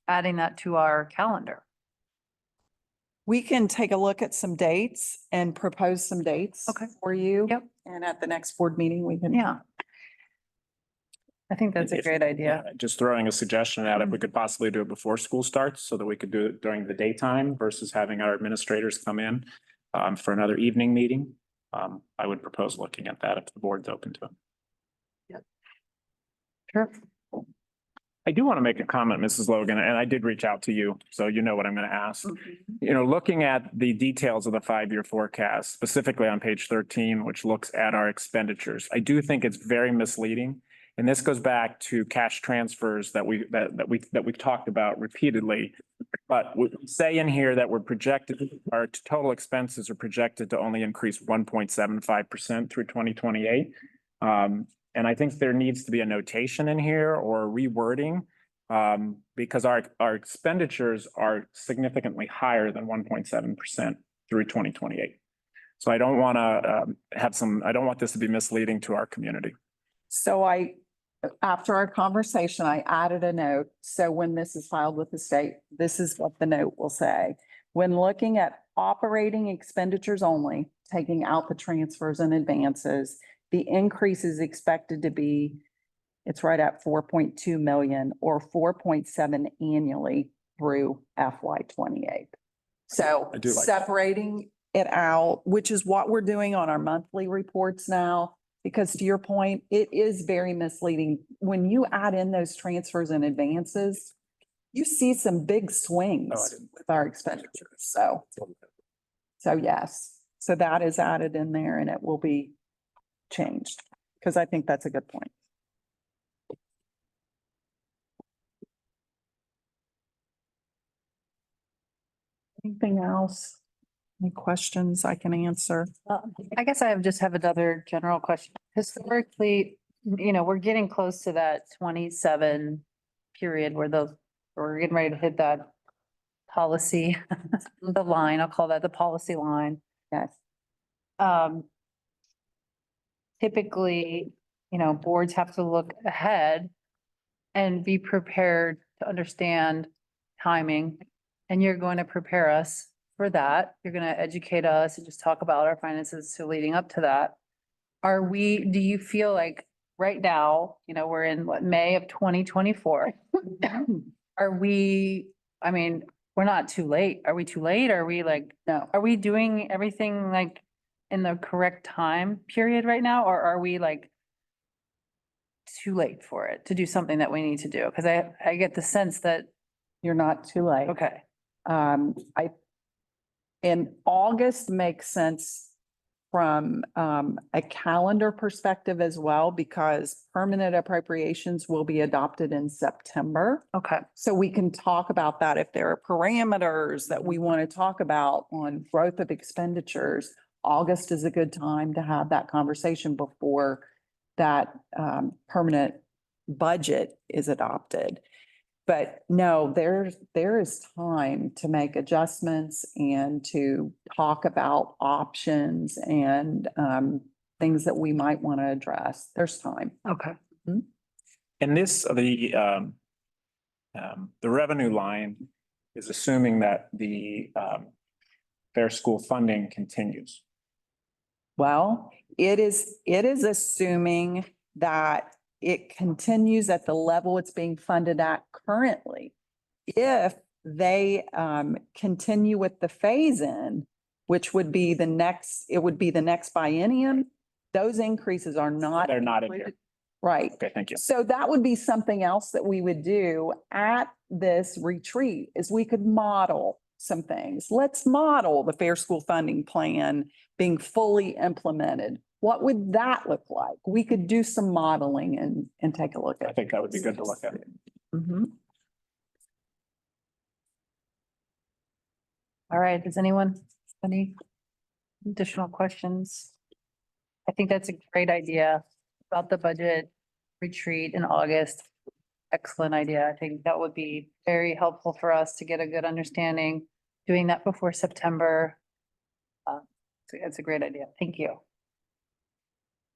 adding that to our calendar? We can take a look at some dates and propose some dates Okay. for you. Yep. And at the next board meeting, we can. Yeah. I think that's a If- great idea. Yeah, just throwing a suggestion out, if we could possibly do it before school starts so that we could do it during the daytime versus having our administrators come in for another evening meeting. I would propose looking at that if the board's open to it. Sure. I do want to make a comment, Mrs. Logan, and I did reach out to you, so you know what I'm going to ask. You know, looking at the details of the 5-year forecast, specifically on page 13, which looks at our expenditures, I do think it's very misleading. And this goes back to cash transfers that we've talked about repeatedly. But we say in here that we're projected, our total expenses are projected to only increase 1.75% through 2028. And I think there needs to be a notation in here or rewording because our expenditures are significantly higher than 1.7% through 2028. So I don't want to I don't want this to be misleading to our community. So after our conversation, I added a note. So when this is filed with the state, this is what the note will say. When looking at operating expenditures only, taking out the transfers and advances, the increase is expected to be, it's right at 4.2 million or 4.7 annually through FY 28. So I do like that. separating it out, which is what we're doing on our monthly reports now. Because to your point, it is very misleading. When you add in those transfers and advances, you see some big swings with our expenditures. So yes, so that is added in there and it will be changed because I think that's a good point. Anything else? Any questions I can answer? I guess I just have another general question. Historically, you know, we're getting close to that 27 period where we're getting ready to hit that policy, the line, I'll call that the policy line. Yes. Typically, you know, boards have to look ahead and be prepared to understand timing. And you're going to prepare us for that. You're going to educate us and just talk about our finances so leading up to that. Do you feel like right now, you know, we're in May of 2024. I mean, we're not too late. Are we too late? Are we like, No. are we doing everything like in the correct time period right now? Or are we like too late for it to do something that we need to do? Cause I get the sense that, You're not too late. okay, In August makes sense from a calendar perspective as well, because permanent appropriations will be adopted in September. Okay. So we can talk about that if there are parameters that we want to talk about on growth of expenditures. August is a good time to have that conversation before that permanent budget is adopted. But no, there is time to make adjustments and to talk about options and things that we might want to address. There's time. Okay. And this, the revenue line is assuming that the fair school funding continues. Well, it is assuming that it continues at the level it's being funded at currently. If they continue with the phase-in, which would be the next, it would be the next biennium, those increases are not. They're not in here. included. Right. Okay, thank you. So that would be something else that we would do at this retreat, is we could model some things. Let's model the fair school funding plan being fully implemented. What would that look like? We could do some modeling and take a look at. I think that would be good to look at. Mhm. All right. Does anyone have any additional questions? I think that's a great idea about the budget retreat in August. Excellent idea. I think that would be very helpful for us to get a good understanding. Doing that before September. It's a great idea. Thank you.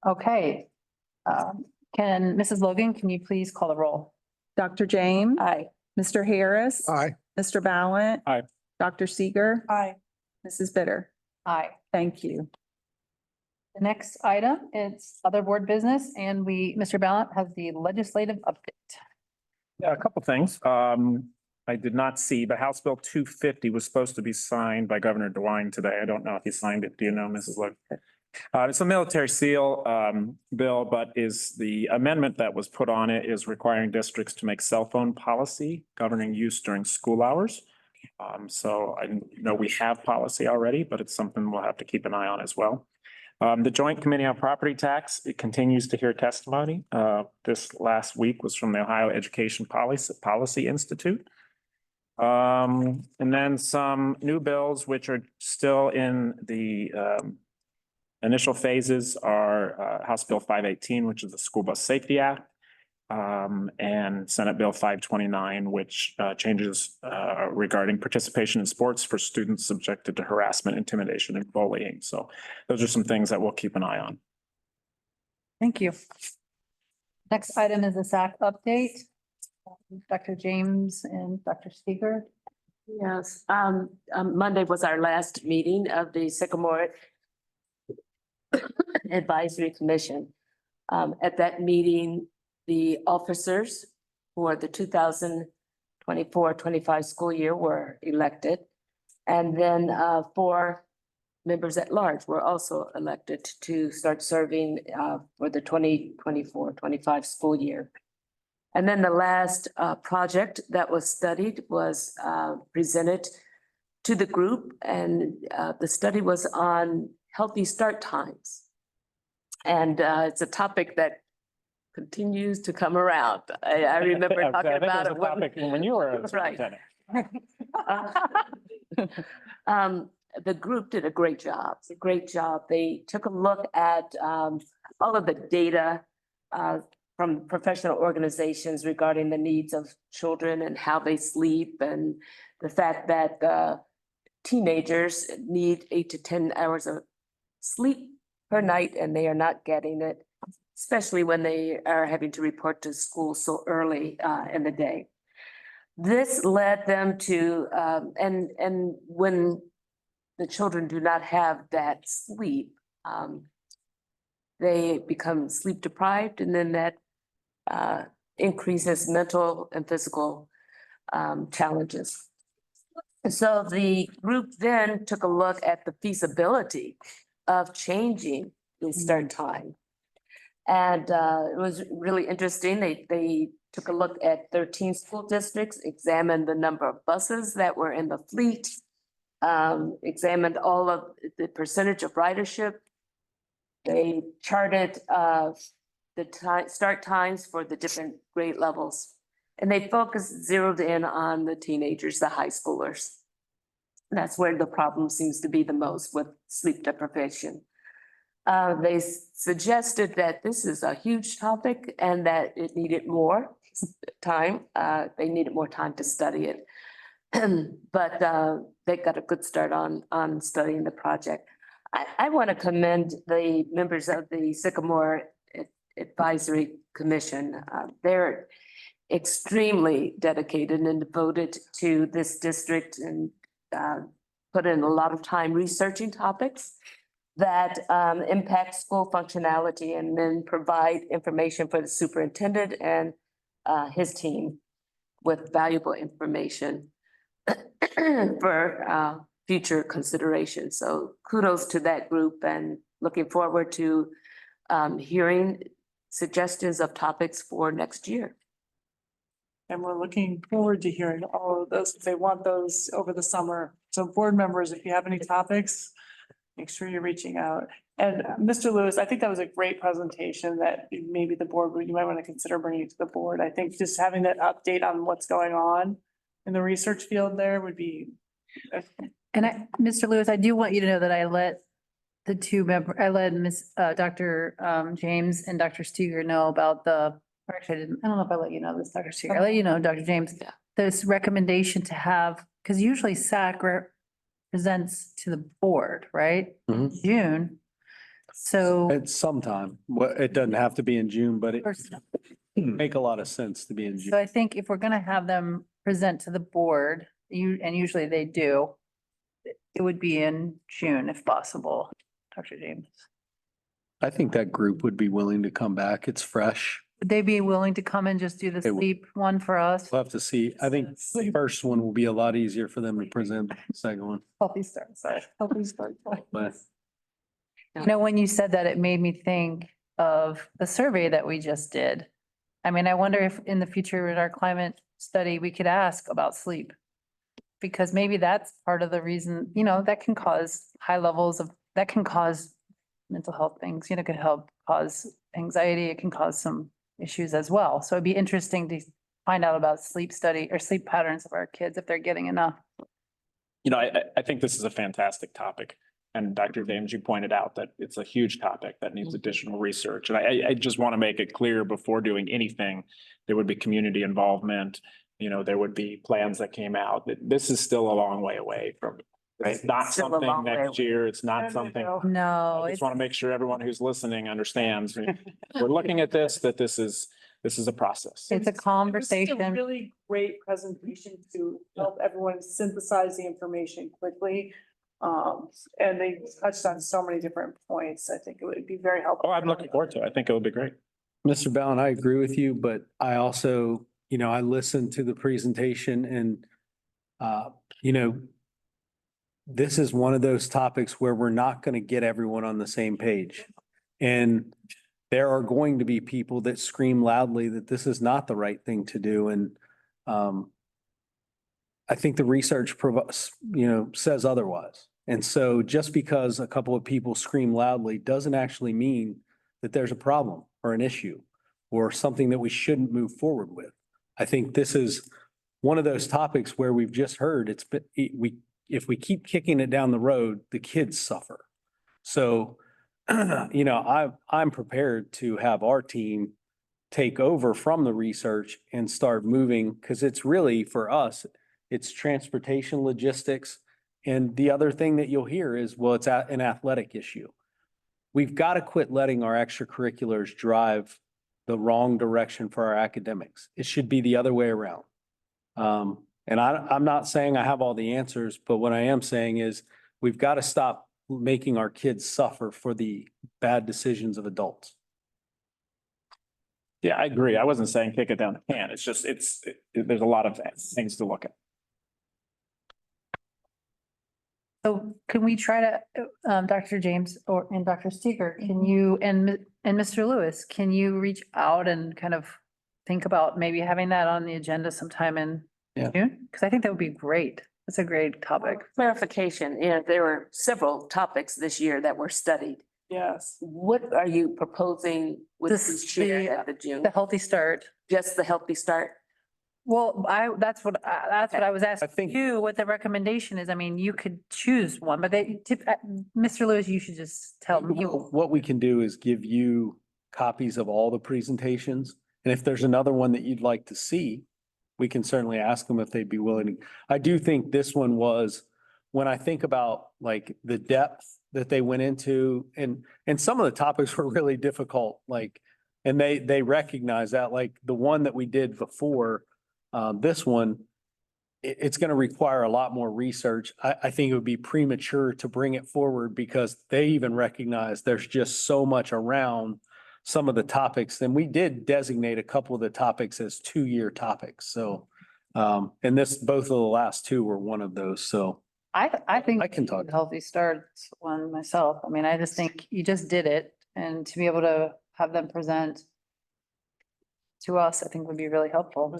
Okay. Can Mrs. Logan, can you please call the roll? Dr. James? Aye. Mr. Harris? Aye. Mr. Ballant? Aye. Dr. Seeger? Aye. Mrs. Bitter? Aye. Thank you. The next item is other board business, and Mr. Ballant has the legislative update. Yeah, a couple things. I did not see, but House Bill 250 was supposed to be signed by Governor DeWine today. I don't know if he signed it. Do you know, Mrs. Logan? It's a military seal bill, but is the amendment that was put on it is requiring districts to make cell phone policy governing use during school hours. So I know we have policy already, but it's something we'll have to keep an eye on as well. The Joint Committee on Property Tax, it continues to hear testimony. This last week was from the Ohio Education Policy Institute. And then some new bills, which are still in the initial phases, are House Bill 518, which is the School Bus Safety Act, and Senate Bill 529, which changes regarding participation in sports for students subjected to harassment, intimidation, and bullying. So those are some things that we'll keep an eye on. Thank you. Next item is the SAC update. Dr. James and Dr. Seeger. Yes, Monday was our last meeting of the Sycamore Advisory Commission. At that meeting, the officers for the 2024-25 school year were elected. And then 4 members at large were also elected to start serving for the 2024-25 school year. And then the last project that was studied was presented to the group, and the study was on healthy start times. And it's a topic that continues to come around. I remember talking about it. When you were. Right. The group did a great job. It's a great job. They took a look at all of the data from professional organizations regarding the needs of children and how they sleep, and the fact that teenagers need 8 to 10 hours of sleep per night, and they are not getting it, especially when they are having to report to school so early in the day. This led them to, and when the children do not have that sleep, they become sleep deprived, and then that increases mental and physical challenges. So the group then took a look at the feasibility of changing the start time. And it was really interesting. They took a look at 13 school districts, examined the number of buses that were in the fleet, examined all of the percentage of ridership, They charted the start times for the different grade levels. And they zeroed in on the teenagers, the high schoolers. That's where the problem seems to be the most with sleep deprivation. They suggested that this is a huge topic and that it needed more time. They needed more time to study it. But they got a good start on studying the project. I want to commend the members of the Sycamore Advisory Commission. They're extremely dedicated and devoted to this district and put in a lot of time researching topics that impact school functionality and then provide information for the superintendent and his team with valuable information for future consideration. So kudos to that group and looking forward to hearing suggestions of topics for next year. And we're looking forward to hearing all of those, if they want those over the summer. So board members, if you have any topics, make sure you're reaching out. And Mr. Lewis, I think that was a great presentation that maybe the board, you might want to consider bringing to the board. I think just having that update on what's going on in the research field there would be. And Mr. Lewis, I do want you to know that I let I let Dr. James and Dr. Steger know about or actually I don't know if I let you know this, Dr. Steger. I let you know, Dr. James, this recommendation to have, because usually SAC presents to the board, right? June. So. It's sometime. Well, it doesn't have to be in June, but it make a lot of sense to be in June. So I think if we're gonna have them present to the board, and usually they do, it would be in June if possible, Dr. James. I think that group would be willing to come back. It's fresh. Would they be willing to come and just do the They would. sleep one for us? We'll have to see. I think the first one will be a lot easier for them to present than the second one. Healthy start, sorry. Healthy start. But You know, when you said that, it made me think of the survey that we just did. I mean, I wonder if in the future in our climate study, we could ask about sleep. Because maybe that's part of the reason, that can cause that can cause mental health things, it could help cause anxiety, it can cause some issues as well. So it'd be interesting to find out about sleep study or sleep patterns of our kids, if they're getting enough. I think this is a fantastic topic. And Dr. James, you pointed out that it's a huge topic that needs additional research. And I just want to make it clear before doing anything, there would be community involvement. There would be plans that came out. This is still a long way away from, it's not Still a long something way next year. It's not something. No, I just want to make sure everyone who's listening understands. We're looking at this, that this is a process. it's a It was a conversation. really great presentation to help everyone synthesize the information quickly. And they touched on so many different points. I think it would be very helpful. Oh, I'm looking forward to it. I think it would be great. Mr. Ballin, I agree with you, but I also, I listened to the presentation and, this is one of those topics where we're not going to get everyone on the same page. And there are going to be people that scream loudly that this is not the right thing to do. And I think the research says otherwise. And so just because a couple of people scream loudly doesn't actually mean that there's a problem or an issue or something that we shouldn't move forward with. I think this is one of those topics where we've just heard if we keep kicking it down the road, the kids suffer. So, I'm prepared to have our team take over from the research and start moving, because it's really for us, it's transportation logistics. And the other thing that you'll hear is, well, it's an athletic issue. We've got to quit letting our extracurriculars drive the wrong direction for our academics. It should be the other way around. And I'm not saying I have all the answers, but what I am saying is we've got to stop making our kids suffer for the bad decisions of adults. Yeah, I agree. I wasn't saying kick it down the can. It's just, there's a lot of things to look at. So can we try to, Dr. James and Dr. Steger, can you, and Mr. Lewis, can you reach out and kind of think about maybe having that on the agenda sometime in June? Because I think that would be great. That's a great topic. Clarification, there were several topics this year that were studied. Yes. What are you proposing with This the is chair at the June? The Healthy Start. Just the Healthy Start? Well, that's what I was asking think- you, what the recommendation is. I mean, you could choose one, but Mr. Lewis, you should just tell me. What we can do is give you copies of all the presentations. And if there's another one that you'd like to see, we can certainly ask them if they'd be willing to. I do think this one was, when I think about like the depth that they went into, and some of the topics were really difficult, like, and they recognize that, like the one that we did before, this one, it's going to require a lot more research. I think it would be premature to bring it forward because they even recognize there's just so much around some of the topics. And we did designate a couple of the topics as 2-year topics. So, and both of the last two were one of those. So I think I can talk. the Healthy Start one myself. I mean, I just think you just did it, and to be able to have them present to us, I think would be really helpful.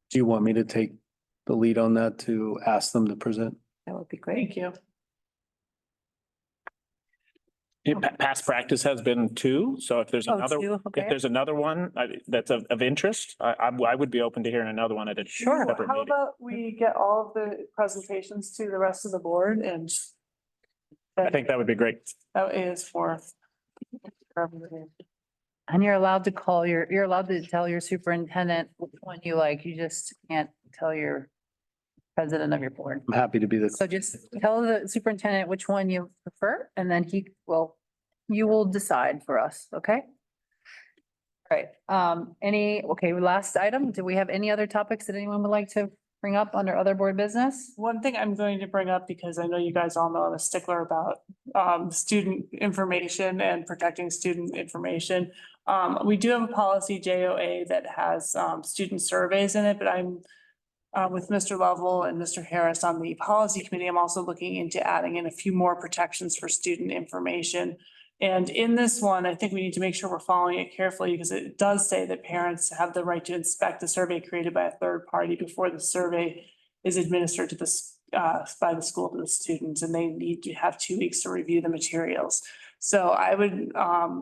Do you want me to take the lead on that to ask them to present? That would be great. Thank you. Past practice has been 2, so if there's Oh, another, 2, okay. if there's another one that's of interest, I would be open to hearing another one at a Sure. separate How meeting. about we get all of the presentations to the rest of the board and I think that would be great. that is for. And you're allowed to call you're allowed to tell your superintendent which one you like. You just can't tell your president of your board. I'm happy to be the. So just tell the superintendent which one you prefer, and then you will decide for us, okay? All right, last item. Do we have any other topics that anyone would like to bring up under other board business? One thing I'm going to bring up, because I know you guys all know I'm a stickler about student information and protecting student information. We do have a policy JOA that has student surveys in it, but I'm with Mr. Lovell and Mr. Harris on the policy committee. I'm also looking into adding in a few more protections for student information. And in this one, I think we need to make sure we're following it carefully because it does say that parents have the right to inspect the survey created by a third party before the survey is administered to by the school to the students, and they need to have 2 weeks to review the materials. So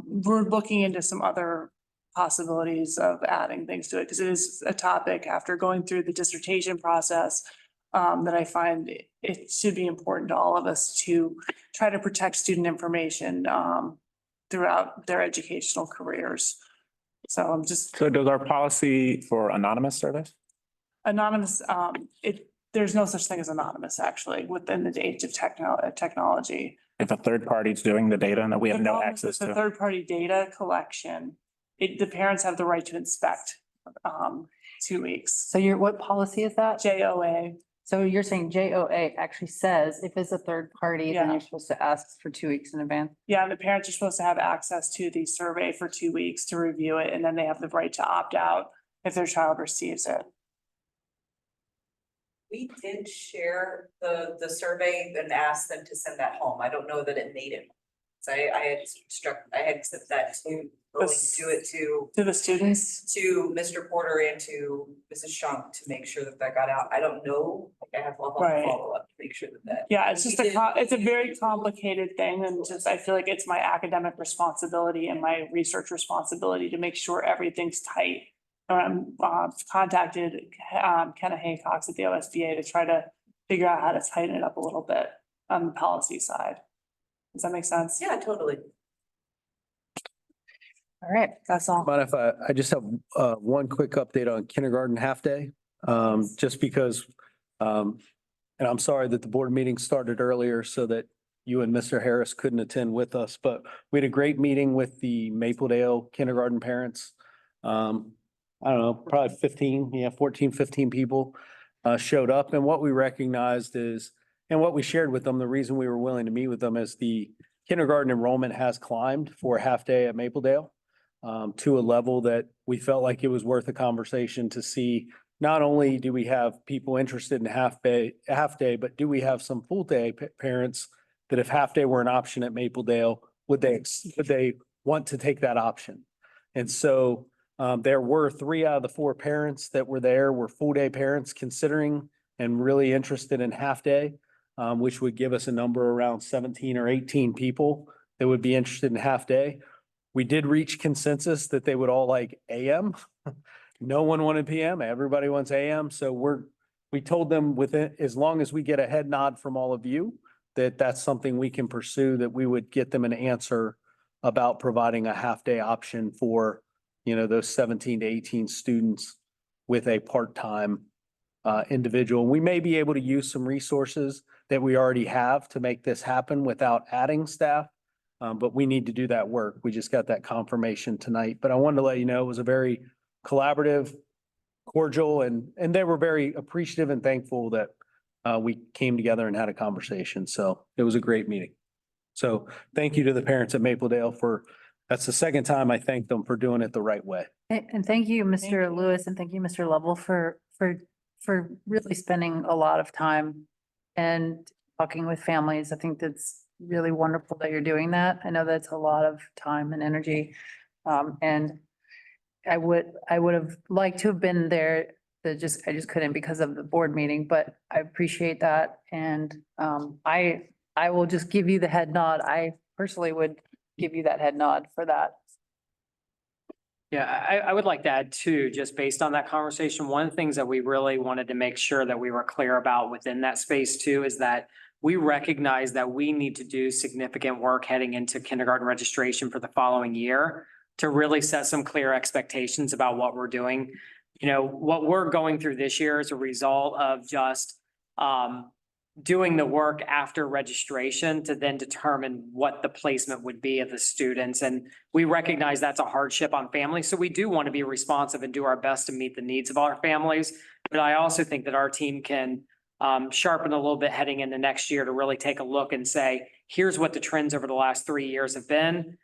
we're looking into some other possibilities of adding things to it because it is a topic after going through the dissertation process that I find it should be important to all of us to try to protect student information throughout their educational careers. So I'm just So does our policy for anonymous surveys? anonymous, there's no such thing as anonymous actually within the age of technology. If a third party's doing the data and that we have The no problem access with the to? third-party data collection, the parents have the right to inspect 2 weeks. So what policy is that? JOA. So you're saying JOA actually says if it's a third party, then Yeah. you're supposed to ask for 2 weeks in advance? Yeah, the parents are supposed to have access to the survey for 2 weeks to review it, and then they have the right to opt out if their child receives it. We did share the survey and asked them to send that home. I don't know that it made it. So I had sent that to To the students? to Mr. Porter and to Mrs. Shunk to make sure that got out. I don't know, I have to Right. follow up to make sure that. Yeah, it's just it's a very complicated thing and just, I feel like it's my academic responsibility and my research responsibility to make sure everything's tight. And contacted Kenna Haycox at the OSBA to try to figure out how to tighten it up a little bit on the policy side. Does that make sense? Yeah, totally. All right, that's all. But if I just have one quick update on kindergarten half day, just because, and I'm sorry that the board meeting started earlier so that you and Mr. Harris couldn't attend with us, but we had a great meeting with the Mapledale kindergarten parents. I don't know, probably 14, 15 people showed up. And what we recognized is, and what we shared with them, the reason we were willing to meet with them is the kindergarten enrollment has climbed for a half day at Mapledale to a level that we felt like it was worth a conversation to see. Not only do we have people interested in half day, but do we have some full day parents that if half day were an option at Mapledale, would they want to take that option? And so there were 3 out of the 4 parents that were there were full day parents considering and really interested in half day, which would give us a number around 17 or 18 people that would be interested in half day. We did reach consensus that they would all like AM. No one wanted PM, everybody wants AM. So we told them within, as long as we get a head nod from all of you, that that's something we can pursue, that we would get them an answer about providing a half day option for, those 17 to 18 students with a part-time individual. We may be able to use some resources that we already have to make this happen without adding staff. But we need to do that work. We just got that confirmation tonight, but I wanted to let you know, it was a very collaborative, cordial, and they were very appreciative and thankful that we came together and had a conversation. So it was a great meeting. So thank you to the parents at Mapledale that's the second time I thanked them for doing it the right way. And thank you, Mr. Lewis, and thank you, Mr. Lovell, for really spending a lot of time and talking with families. I think that's really wonderful that you're doing that. I know that's a lot of time and energy. And I would have liked to have been there. I just couldn't because of the board meeting, but I appreciate that. And I will just give you the head nod. I personally would give you that head nod for that. Yeah, I would like to add too, just based on that conversation, one of the things that we really wanted to make sure that we were clear about within that space too, is that we recognize that we need to do significant work heading into kindergarten registration for the following year to really set some clear expectations about what we're doing. What we're going through this year is a result of just doing the work after registration to then determine what the placement would be of the students. And we recognize that's a hardship on families. So we do want to be responsive and do our best to meet the needs of our families. But I also think that our team can sharpen a little bit heading into next year to really take a look and say, here's what the trends over the last 3 years have been.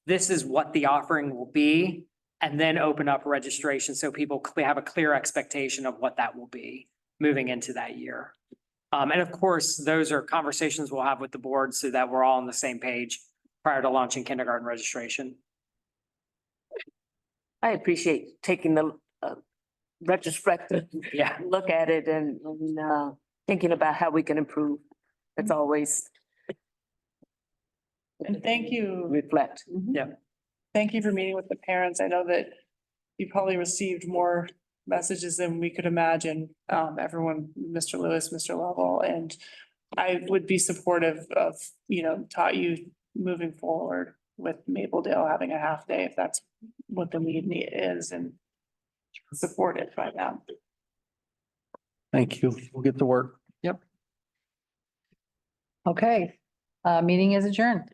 This is what the offering will be, and then open up registration so people have a clear expectation of what that will be moving into that year. And of course, those are conversations we'll have with the board so that we're all on the same page prior to launching kindergarten registration. I appreciate taking the retrospective look at it and thinking about how we can improve. It's always And thank you. reflect. Yeah. Thank you for meeting with the parents. I know that you probably received more messages than we could imagine. Everyone, Mr. Lewis, Mr. Lovell, and I would be supportive of, taught you moving forward with Mapledale having a half day if that's what the need is and supported by them. Thank you. We'll get to work. Okay, meeting is adjourned.